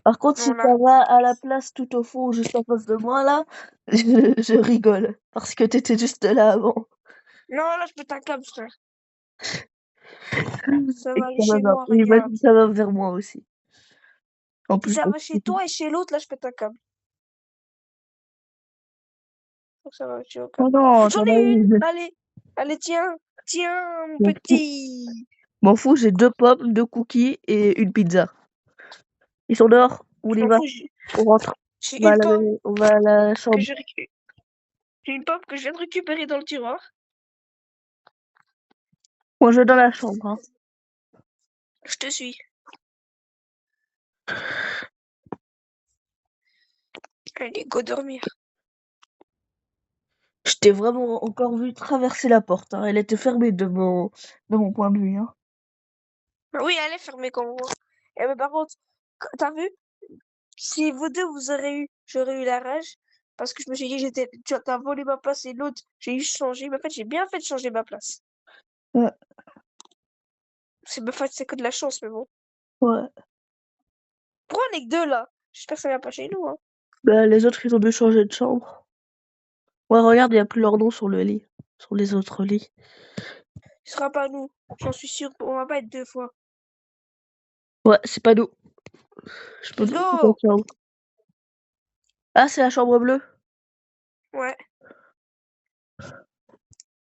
Par contre, si Non, ça là. va à la place tout au fond, juste en face de moi, là, je rigole. Parce que t'étais juste là avant. Non, là, je pète un câble, frère. Ça Et va que aller chez moi, oui, regarde. vas-y, ça va vers moi aussi. En Si plus, ça va chez toi et chez l'autre, là, je pète un câble. Donc ça va, tu es au oh câble. non, J'en t'en as ai une! une. Allez! Allez, tiens! Tiens, mon M'en fous. petit! M'en fous, j'ai 2 pommes, 2 cookies et une pizza. Ils sont dehors. On Je y m'en va. fous, On rentre. j'ai On va à une pomme la que chambre. j'ai une pomme que je viens de récupérer dans le tiroir. Moi, je vais dans la chambre, hein. Je te suis. Allez, go dormir. Je t'ai vraiment encore vu traverser la porte, hein. Elle était fermée de mon point de vue, hein. Bah oui, elle est fermée comme moi. Et mais par contre, t'as vu? Si vous deux vous j'aurais eu la rage. Parce que je me suis dit, t'as volé ma place et l'autre, j'ai eu changé. Mais en fait, j'ai bien fait de changer ma place. Ouais, C'est que de la chance, mais bon. ouais. Pourquoi on est que deux là? J'espère que ça vient pas chez nous, hein. Bah, les autres, ils ont dû changer de chambre. Ouais, regarde, il y a plus leur nom sur le lit. Sur les autres lits. Ce sera pas nous. J'en suis sûre. On va pas être deux fois. Ouais, c'est pas nous. Je peux Let's trouver ta go! chambre. Ah, c'est la chambre bleue. Ouais.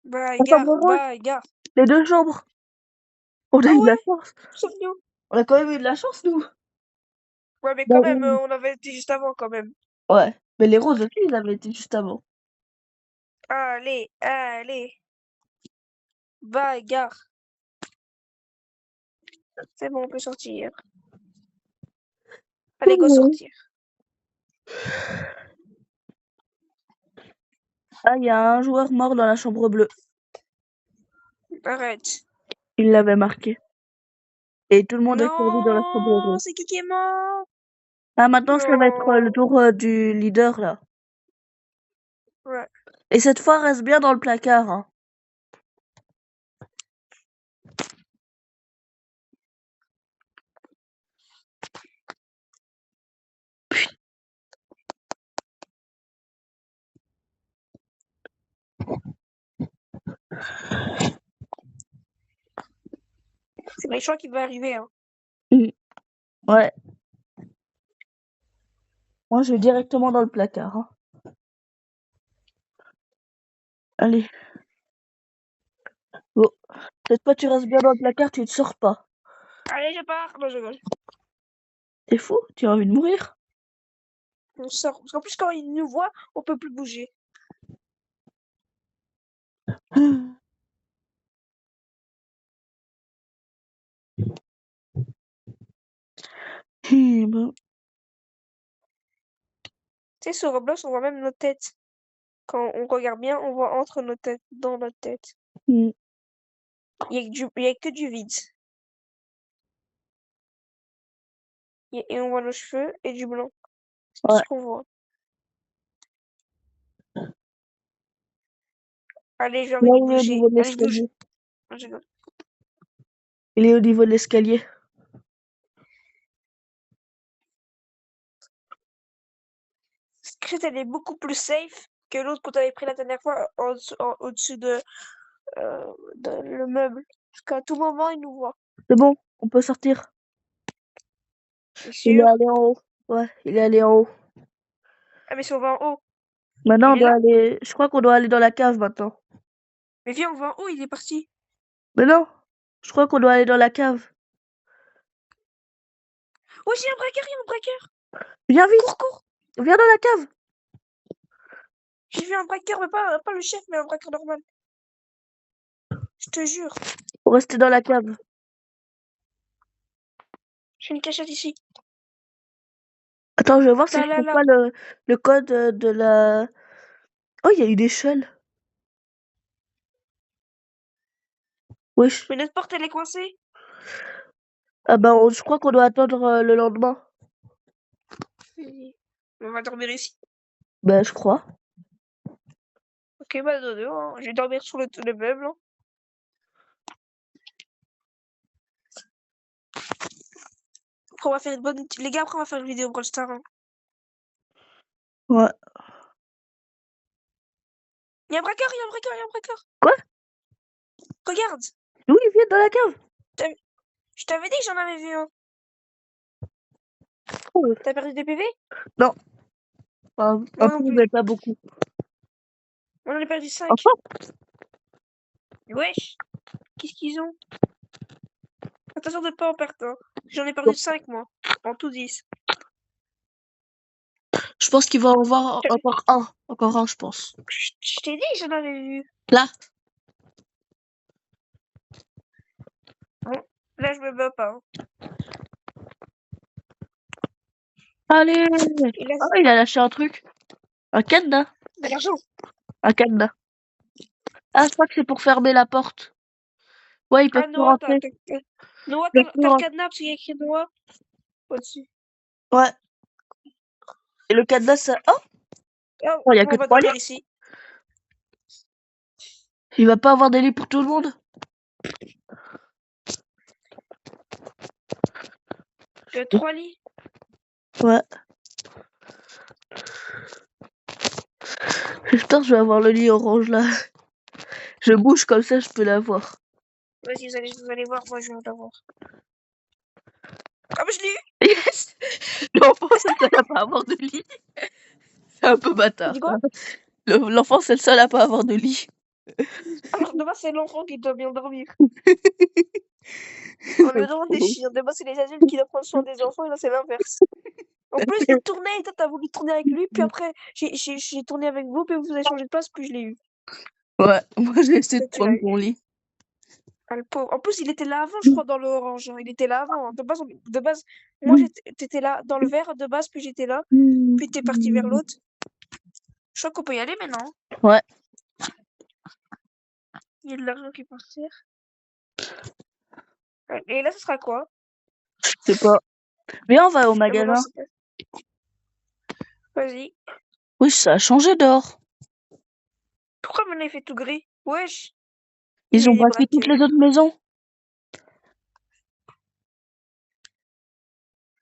La chambre Bagarre, rose. bagarre. Les 2 chambres. On a Ah eu de la ouais? chance. Sauf nous. On a quand même eu de la chance, nous. Ouais, mais Bah quand même, oui. on avait été juste avant quand même. Ouais. Mais les roses aussi, ils avaient été juste avant. Allez, allez. Bagarre. C'est bon, on peut sortir. Allez, go Mhm. sortir. Ah, il y a un joueur mort dans la chambre bleue. Arrête. Il l'avait marqué. Et tout le monde est survie dans la chambre Non, rose. c'est qui est mort? Ah, maintenant, ça va être le Non. tour du leader, là. Ouais. Et cette fois, reste bien dans le placard, hein. C'est méchant qui va arriver, hein. Mm. Ouais. Moi, je vais directement dans le placard, hein. Allez. Bon. Cette fois, tu restes bien dans le placard, tu ne sors pas. Allez, je pars. Non, je rigole. T'es fou? Tu as envie de mourir? On sort. Parce qu'en plus, quand il nous voit, on peut plus bouger. Ben, Tu sais, sur Roblox, on voit même nos têtes. Quand on regarde bien, on voit entre nos têtes, dans notre tête. mm. Il y a que du vide. Et on voit nos cheveux et du blanc. C'est tout Ouais. ce qu'on voit. Allez, j'ai envie Là, de il est au bouger. niveau de Allez, je bouge. l'escalier. Non, je rigole. Il est au niveau de l'escalier. Secret, elle est beaucoup plus safe que l'autre qu'on avait pris la dernière fois au-dessus de le meuble. Parce qu'à tout moment, il nous voit. C'est bon, on peut sortir. C'est Il est sûr. allé en haut. Ouais, il est allé en haut. Ah, mais si on va en haut, Maintenant, il on est doit là? aller. Je crois qu'on doit aller dans la cave maintenant. Mais viens, on va en haut, il est parti. Mais non, je crois qu'on doit aller dans la cave. Oh, j'ai un braqueur, il y a un braqueur. Viens vite, Cours, cours. viens dans la cave. J'ai vu un braqueur, mais pas le chef, mais un braqueur normal. Je te jure. Faut rester dans la cave. J'ai une cachette ici. Attends, je vais voir si Là, je là, trouve là. pas le code de la. Oh, il y a une échelle. Wesh. Mais notre porte, elle est coincée. Ah bah, je crois qu'on doit attendre le lendemain. On va dormir ici. Bah, je crois. Ok, bah, dodo, hein. Je vais dormir sur le meuble, hein. Après, on va faire une bonne. Les gars, après, on va faire une vidéo Brawl Stars, hein. Ouais. Il y a un braqueur, il y a un braqueur, il y a un braqueur. Quoi? Regarde. Oui, viens dans la cave. Je t'avais dit que j'en avais vu un. T'as perdu des PV? Non, un Moi peu, non plus. mais pas beaucoup. Moi j'en ai perdu 5. Enfin, Wesh, qu'est-ce qu'ils ont? Attention de pas en perdre. Hein. J'en ai perdu 5 moi. En tout 10. je pense qu'il va en avoir encore un. Encore un, je pense. Je t'ai dit que j'en avais vu. Là, Bon, là je me bats pas. Hein. allez. Il a Ah, il a lâché un truc. Un cadenas. de l'argent. Un cadenas. Ah, je crois que c'est pour fermer la porte. Ouais, ils peuvent Ah plus Noah, rentrer. Noah, Ils peuvent plus t'as le rentrer. cadenas parce qu'il y a écrit Noah au-dessus. Ouais. Et le cadenas, ça... Oh, Oh, il y a bon, que on va 3 lits. dormir ici. Il va pas avoir des lits pour tout le monde. 3 lits. Ouais. J'espère que je vais avoir le lit orange là. Je bouge comme ça, je peux l'avoir. Vas-y, vous allez voir, moi je vais l'avoir. Ah, mais je l'ai eu! Yes. L'enfant, c'est le seul à pas avoir de lit. C'est un peu Tu bâtard, dis ça. quoi? L'enfant, c'est le seul à pas avoir de lit. Alors, demain, c'est l'enfant qui doit bien dormir. On est vraiment des chiens. Demain, c'est les adultes qui doivent prendre soin des enfants et là, c'est l'inverse. En plus, il tournait et toi, t'as voulu tourner avec lui, puis après, j'ai tourné avec vous, puis vous avez changé de place, puis je l'ai eu. Ouais, moi j'ai essayé de Toi, tu l'as prendre eu. ton lit. Ah, le pauvre. En plus, il était là avant, je crois, dans le orange. Hein. Il était là avant. Hein. De base, moi, t'étais là dans le vert de base, puis j'étais là. Puis t'es parti vers l'autre. Je crois qu'on peut y aller maintenant. Ouais, Il y a de l'argent qui peut partir. Et là, ce sera quoi? je sais pas. Viens, on va au Ah, mais non, magasin. c'est pas. Vas-y. Oui, ça a changé dehors. Pourquoi maintenant il fait tout gris? Wesh. Il Ils ont est braqué toutes braqué. les autres maisons.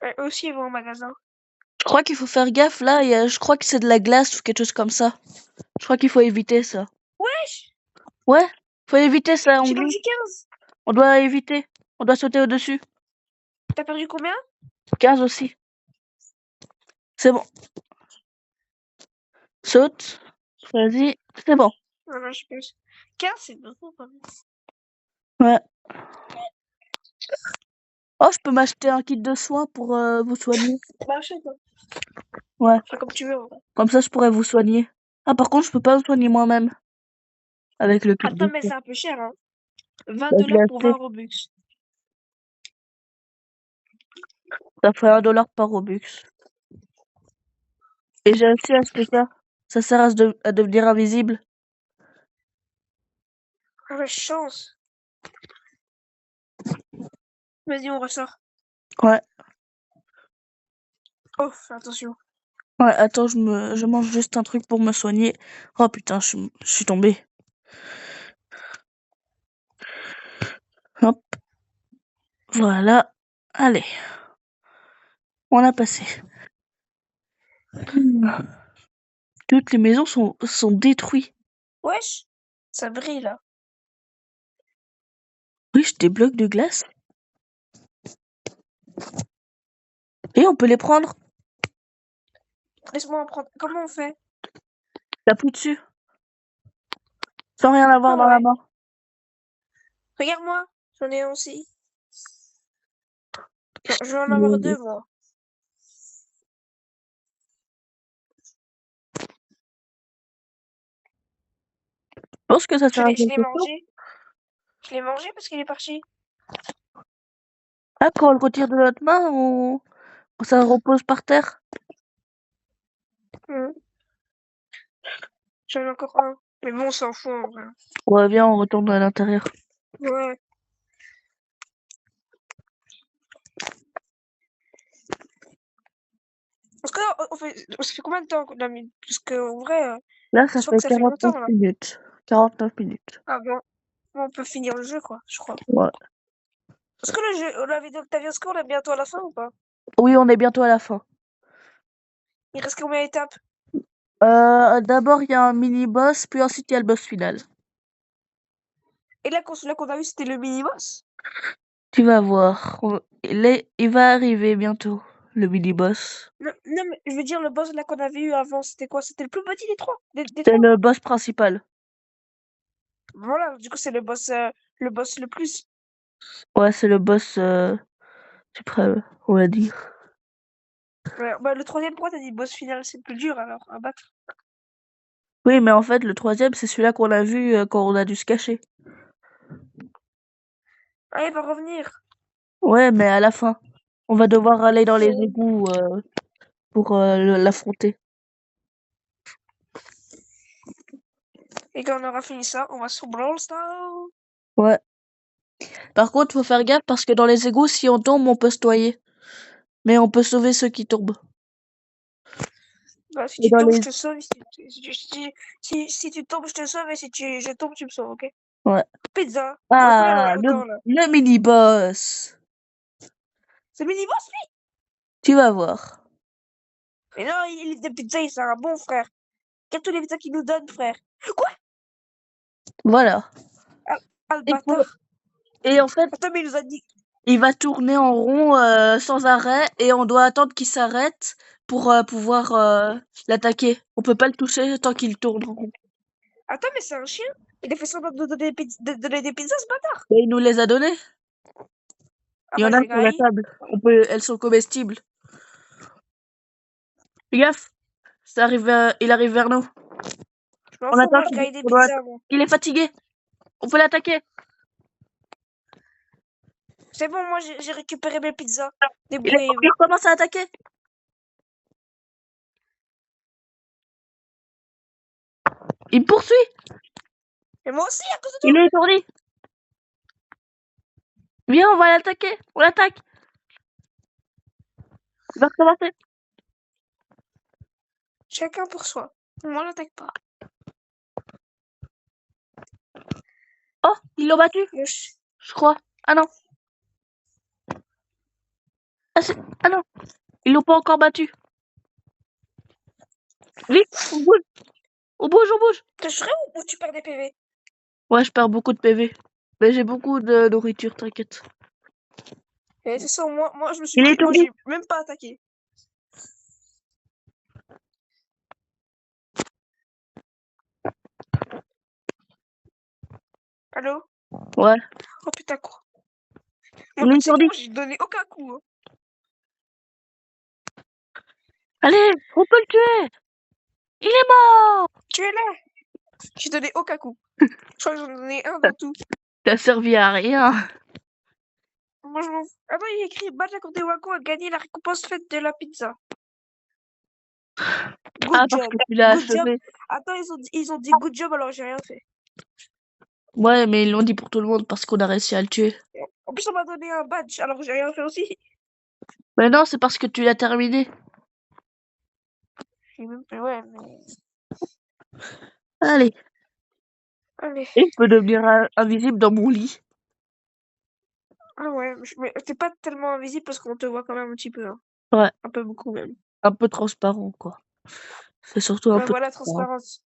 Eux aussi, ils vont au magasin. Je crois qu'il faut faire gaffe là. Je crois que c'est de la glace ou quelque chose comme ça. Je crois qu'il faut éviter ça. Wesh. Ouais, faut éviter ça, on J'ai glisse. perdu 15. On doit éviter. On doit sauter au-dessus. T'as perdu combien? 15 aussi. C'est bon. Saute. Vas-y. C'est bon. Ah non, je pense. 15, c'est beaucoup quand même. Ouais. Oh, je peux m'acheter un kit de soins pour vous soigner. Bah, achète-toi. Ouais. Fais comme tu veux. En vrai. Comme ça, je pourrais vous soigner. Ah, par contre, je peux pas me soigner moi-même. Avec le kit Attends, de mais soins. c'est un peu cher, hein. 20 Bah, je l'ai dollars pour 20 acheté. Robux. Ça fait 1 $ par Robux. Et j'ai aussi acheté ça. Ça sert à devenir invisible. Ah, la chance. Vas-y, on ressort. Ouais. Oh, fais attention. Ouais, attends, je mange juste un truc pour me soigner. Oh putain, je suis tombée. Hop. Voilà. Allez. On a passé. Toutes les maisons sont détruites. Wesh. Ça brille, là. Oui, j'ai des blocs de glace. Et on peut les prendre. Laisse-moi en prendre. Comment on fait? T'appuies dessus. Sans rien avoir Ah dans la ouais. main. Regarde-moi. J'en ai un aussi. Non, je vais en avoir 2, Je moi. pense que ça sert à Je l'ai quelque chose. mangé. Je l'ai mangé parce qu'il est parti. Ah, quand on le retire de notre main, ça repose par terre. Hmm. J'en ai encore un. Mais bon, on s'en fout en vrai. Ouais, viens, on retourne à l'intérieur. Ouais. Parce que ça fait combien de temps qu'on a mis? Parce que en vrai, Là, je ça crois que fait ça fait 49 longtemps là. minutes. 49 minutes. Ah bon. Bon, on peut finir le jeu quoi, je crois. Ouais. Est-ce que le jeu, la vidéo que t'as vu, est-ce qu'on est bientôt à la fin ou pas? Oui, on est bientôt à la fin. Il reste combien d'étapes? D'abord, il y a un mini-boss, puis ensuite, il y a le boss final. Et là, celui-là qu'on a vu, c'était le mini-boss? Tu vas voir. Il va arriver bientôt. le mini-boss. Non, non, mais je veux dire, le boss là qu'on avait eu avant, c'était quoi? C'était le plus petit des trois? Des C'est trois? le boss principal. Voilà, du coup, c'est le boss le plus. Ouais, c'est le boss suprême, on va dire. Ouais, bah, le troisième, pourquoi t'as dit boss final? C'est le plus dur alors à battre. Oui, mais en fait, le troisième, c'est celui-là qu'on a vu quand on a dû se cacher. Ah, il va revenir. Ouais, mais à la fin. On va devoir aller dans les Ouais. égouts pour l'affronter. Et quand on aura fini ça, on va sur Brawl Stars. Ouais. Par contre, faut faire gaffe parce que dans les égouts, si on tombe, on peut se noyer. Mais on peut sauver ceux qui tombent. Bah, si Et tu dans tombes, je les... te sauve. Si tu tombes, je te sauve. Et si je tombe, tu me sauves, ok? Ouais. Pizza. On reste pas là Ah, autant là. le mini-boss. C'est le mini-boss, lui? Tu vas voir. Mais non, il est de pizza, il c'est un bon frère. Quels tous les pizzas qu'il nous donne, frère? Quoi? Voilà. Ah, ah, le Et, pour- bâtard. et en fait, Attends, mais il nous a dit. il va tourner en rond sans arrêt et on doit attendre qu'il s'arrête pour pouvoir l'attaquer. On peut pas le toucher tant qu'il tourne en rond. Attends, mais c'est un chien? Il a fait semblant de donner de donner des pizzas, ce bâtard. Et il nous les a donnés. Ah Il y bah, en a je vais sur la grailler. table. Elles sont comestibles. Fais gaffe, il arrive vers nous. Je m'en On fous, attend moi, je graille des on doit pizzas, moi. Il est fatigué. On peut l'attaquer. C'est bon, moi, j'ai récupéré mes pizzas. Il Débrouillez-vous. recommence à attaquer. Il me poursuit. Et moi aussi, à cause de Il toi. est étourdi. Viens, on va l'attaquer. On l'attaque. Il va recommencer. Chacun pour soi. Moi, l'attaque pas. Oh, ils l'ont battu, Je- je crois. Ah non. Ah non. Ils l'ont pas encore battu. Vite, on bouge. On bouge, on bouge. T'es vrai ou tu perds des PV? Ouais, je perds beaucoup de PV. Mais j'ai beaucoup de nourriture, t'inquiète. Et c'est ça, moi, je me suis Il est pris. Moi, étourdi. j'ai même pas attaqué. Allô? Ouais. Oh putain, quoi. Moi, Il est tu sais que étourdi. moi, j'ai donné aucun coup, hein. Allez, on peut le tuer. Il est mort. Tu es là. J'ai donné aucun coup. Je crois que j'en ai donné un dans tout. T'as servi à rien. Moi, je m'en fous. Attends, il y a écrit Badja contre Wako a gagné la récompense faite de la pizza. Ah, Good parce job. que tu l'as Good job. achevé. Attends, ils ont dit good job alors j'ai rien fait. Ouais, mais ils l'ont dit pour tout le monde parce qu'on a réussi à le tuer. En plus, on m'a donné un badge alors j'ai rien fait aussi. Mais non, c'est parce que tu l'as terminé. Ouais, mais. Allez. Allez. Et je peux devenir invisible dans mon lit. Ah ouais, mais t'es pas tellement invisible parce qu'on te voit quand même un petit peu, hein. Ouais, Un peu beaucoup même. un peu transparent, quoi. C'est surtout un Ouais, peu voilà, transparent. transparence.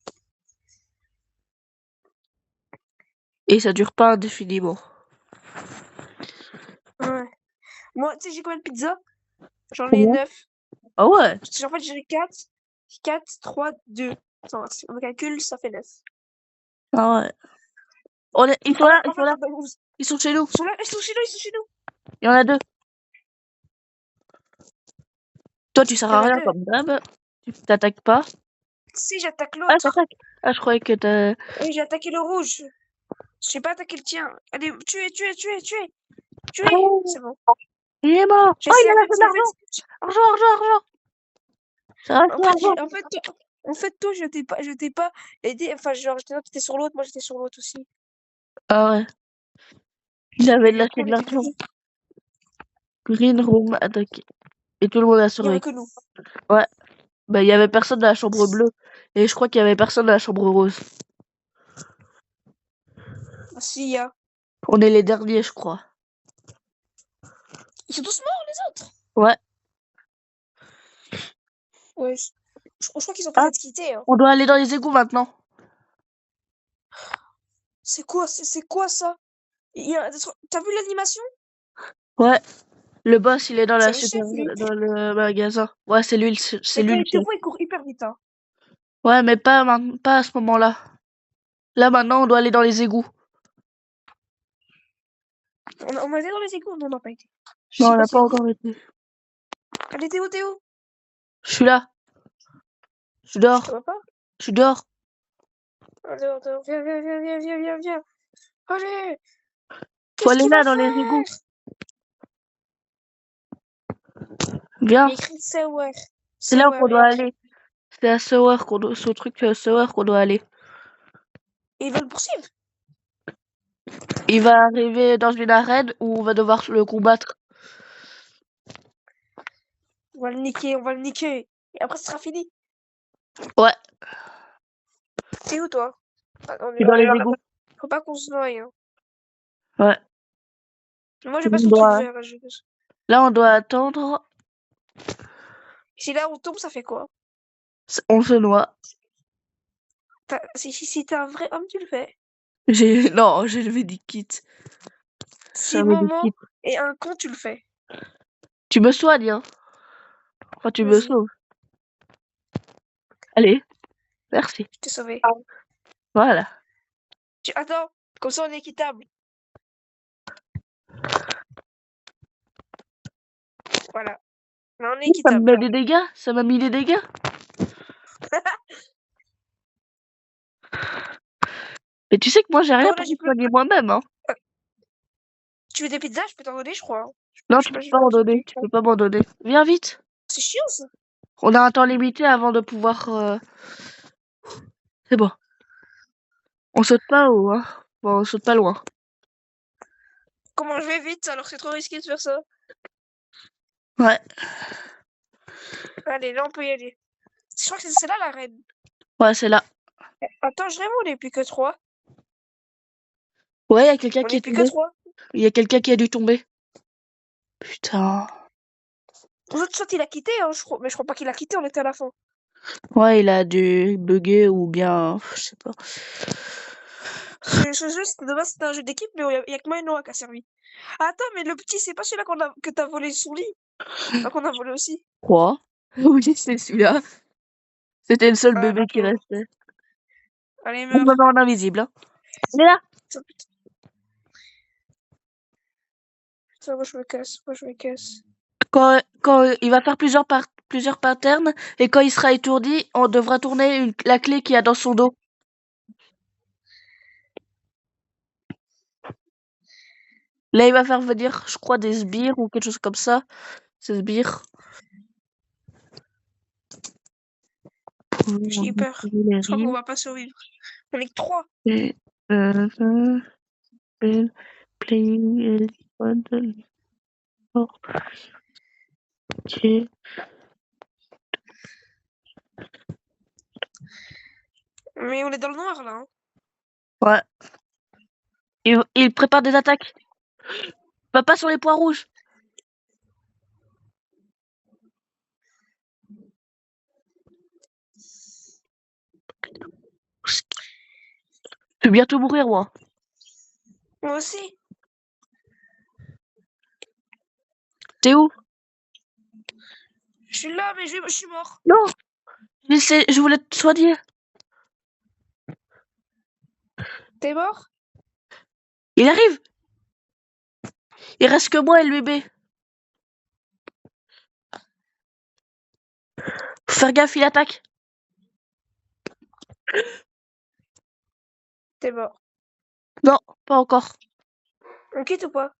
Et ça dure pas indéfiniment. Ouais. Moi, tu sais, j'ai combien de pizzas? J'en ai Combien? 9. Ah ouais. En fait, j'ai 4. 4, 3, 2. Attends, si on calcule, ça fait 9. Ah ouais. Ils sont Ah là, ouais, ils en sont fait, là. Ils sont chez nous. ils sont là, ils sont chez nous, ils sont chez nous. Il y en a deux. Toi, tu sers Il y en à a rien 2. comme d'hab. Tu t'attaques pas. Si, j'attaque Ah, l'autre. t'attaques. Ah, je croyais que t'as... Oui, j'ai attaqué le rouge. J'ai pas attaqué le tien. Allez, tuez, tuez, tuez, tuez. Tuez. Oh, C'est bon. il est mort. J'ai Oh, il a lâché de servi, en l'argent. fait, Argent, argent, argent. Ça reste en fait, l'argent. toi, je t'ai pas aidé. Enfin, genre, t'étais sur l'autre, moi j'étais sur l'autre aussi. Ah ouais. Il avait Et du lâché coup, de on était l'argent. tous. Green Room attaqué. Et tout le monde a Il y avait survécu. que nous. Ouais. Bah, il y avait personne dans la chambre bleue. Et je crois qu'il y avait personne dans la chambre rose. Ah, si, il y a. On est les derniers, je crois. Ils sont tous morts, les autres. Ouais. Ouais. Je crois qu'ils sont Ah, peut-être quittés, hein. on doit aller dans les égouts maintenant. C'est quoi ça? T'as vu l'animation? Ouais. Le boss, il est dans C'est la le chef, lui. dans le magasin. Ouais, c'est lui, c'est Mais quand lui le il te chef. voit, il court hyper vite, hein. Ouais, mais pas à ce moment-là. Là, maintenant, on doit aller dans les égouts. On a été dans les égouts? Non, on n'a pas été. Je Non, sais on pas n'a c'est pas où. encore été. Allez, Théo, Théo. Je suis là. Je Je te dors. vois pas. Je dors. Allez, attends, viens, viens, viens, viens, viens, viens, viens. Allez, Faut qu'est-ce aller qu'il là, va dans les égouts. faire? Viens. Il écrit Sewer. C'est là Sewer, qu'on et doit après, aller. C'est à Sewer qu'on doit, c'est au truc Sewer qu'on doit aller. il va le poursuivre. Il va arriver dans une arène où on va devoir le combattre. On va le niquer, on va le niquer. Et après, ce sera fini. Ouais, T'es où, toi? On je est suis dans là. les égouts. Faut pas qu'on se noie, hein. Ouais. Moi, j'ai pas On son truc doit... vert. Là, on doit attendre. Si là, on tombe, ça fait quoi? On se noie. Si t'es un vrai homme, tu le fais. Non, j'ai le medikit. C'est Si un Momo medikit. est un con, tu le fais. Tu me soignes, hein. Enfin, tu me Vas-y, sauves. Allez, merci. je t'ai sauvé. Voilà. Attends, comme ça, on est équitable. Voilà. Là, on est Ça me équitable. met des dégâts. Ça m'a mis des dégâts. Mais tu sais que moi, j'ai rien Attends, pour là, me j'ai plus. soigner moi-même, hein. Tu veux des pizzas? Je peux t'en donner, je crois, hein. Non, Je sais tu pas, peux j'ai pas pas en besoin de donner. Tu peux pas m'en donner. Viens vite. C'est chiant, ça. On a un temps limité avant de pouvoir... C'est bon. On saute pas haut, hein. Bon, on saute pas loin. Comment je vais vite, alors c'est trop risqué de faire ça. Ouais. Allez, là, on peut y aller. Je crois que c'est là, la reine. Ouais, c'est là. Attends, je rêve, on n'est plus que 3. Ouais, il y a quelqu'un On qui n'est est plus que tombé. 3. Il y a quelqu'un qui a dû tomber. Putain. Soit il a quitté, hein, je crois. Mais je crois pas qu'il a quitté, on était à la fin. Ouais, il a dû bugger ou bien... Je sais pas. Ce jeu, de base, c'était un jeu d'équipe, mais il y a que moi et Noah qui a servi. Attends, mais le petit, c'est pas celui-là que t'as volé son lit. Enfin, qu'on a volé aussi. Quoi? Oui, c'est celui-là. C'était le seul Ah, bébé le qui pauvre. restait. Allez, On me meurs. met en invisible, hein. Il est là. Putain, putain. Putain, moi, je me casse. Moi, je me casse. Quand il va faire plusieurs patterns, et quand il sera étourdi, on devra tourner la clé qu'il y a dans son dos. Là, il va faire venir, je crois, des sbires ou quelque chose comme ça. Ces sbires. J'ai eu peur. Je crois qu'on va pas survivre. On est que 3. Et, playing ok. Mais on est dans le noir, là, hein. Ouais. Il prépare des attaques. Va pas sur les points rouges. Je vais bientôt mourir, moi. Moi aussi. T'es où? Je suis là, mais je suis mort. Non. Je voulais te soigner. T'es mort? Il arrive. Il reste que moi et le bébé. Faut faire gaffe, il attaque. T'es mort. Non, pas encore. On quitte ou pas?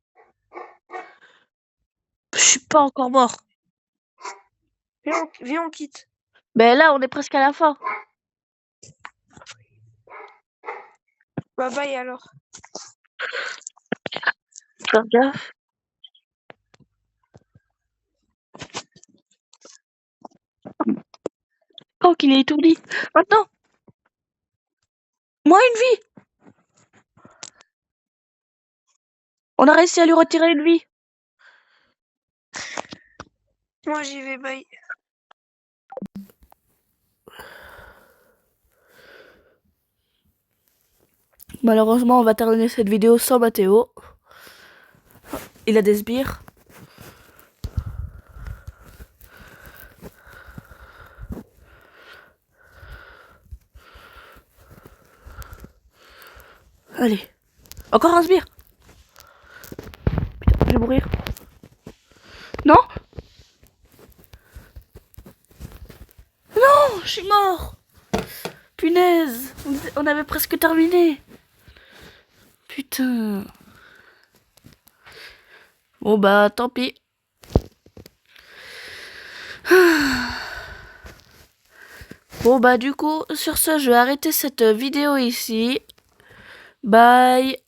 Je suis pas encore mort. Viens, on quitte. Mais là, on est presque à la fin. Bye bye alors. Faire gaffe. Quand qu'il est étourdi. Maintenant. Moi, une vie. On a réussi à lui retirer une vie. Moi j'y vais, bye. Malheureusement, on va terminer cette vidéo sans Mathéo. Il a des sbires. Allez. Encore un sbire. Putain, je vais mourir. Non. Non, je suis mort. Punaise. On avait presque terminé. Putain. Bon bah tant pis. Bon bah du coup, sur ce, je vais arrêter cette vidéo ici. Bye.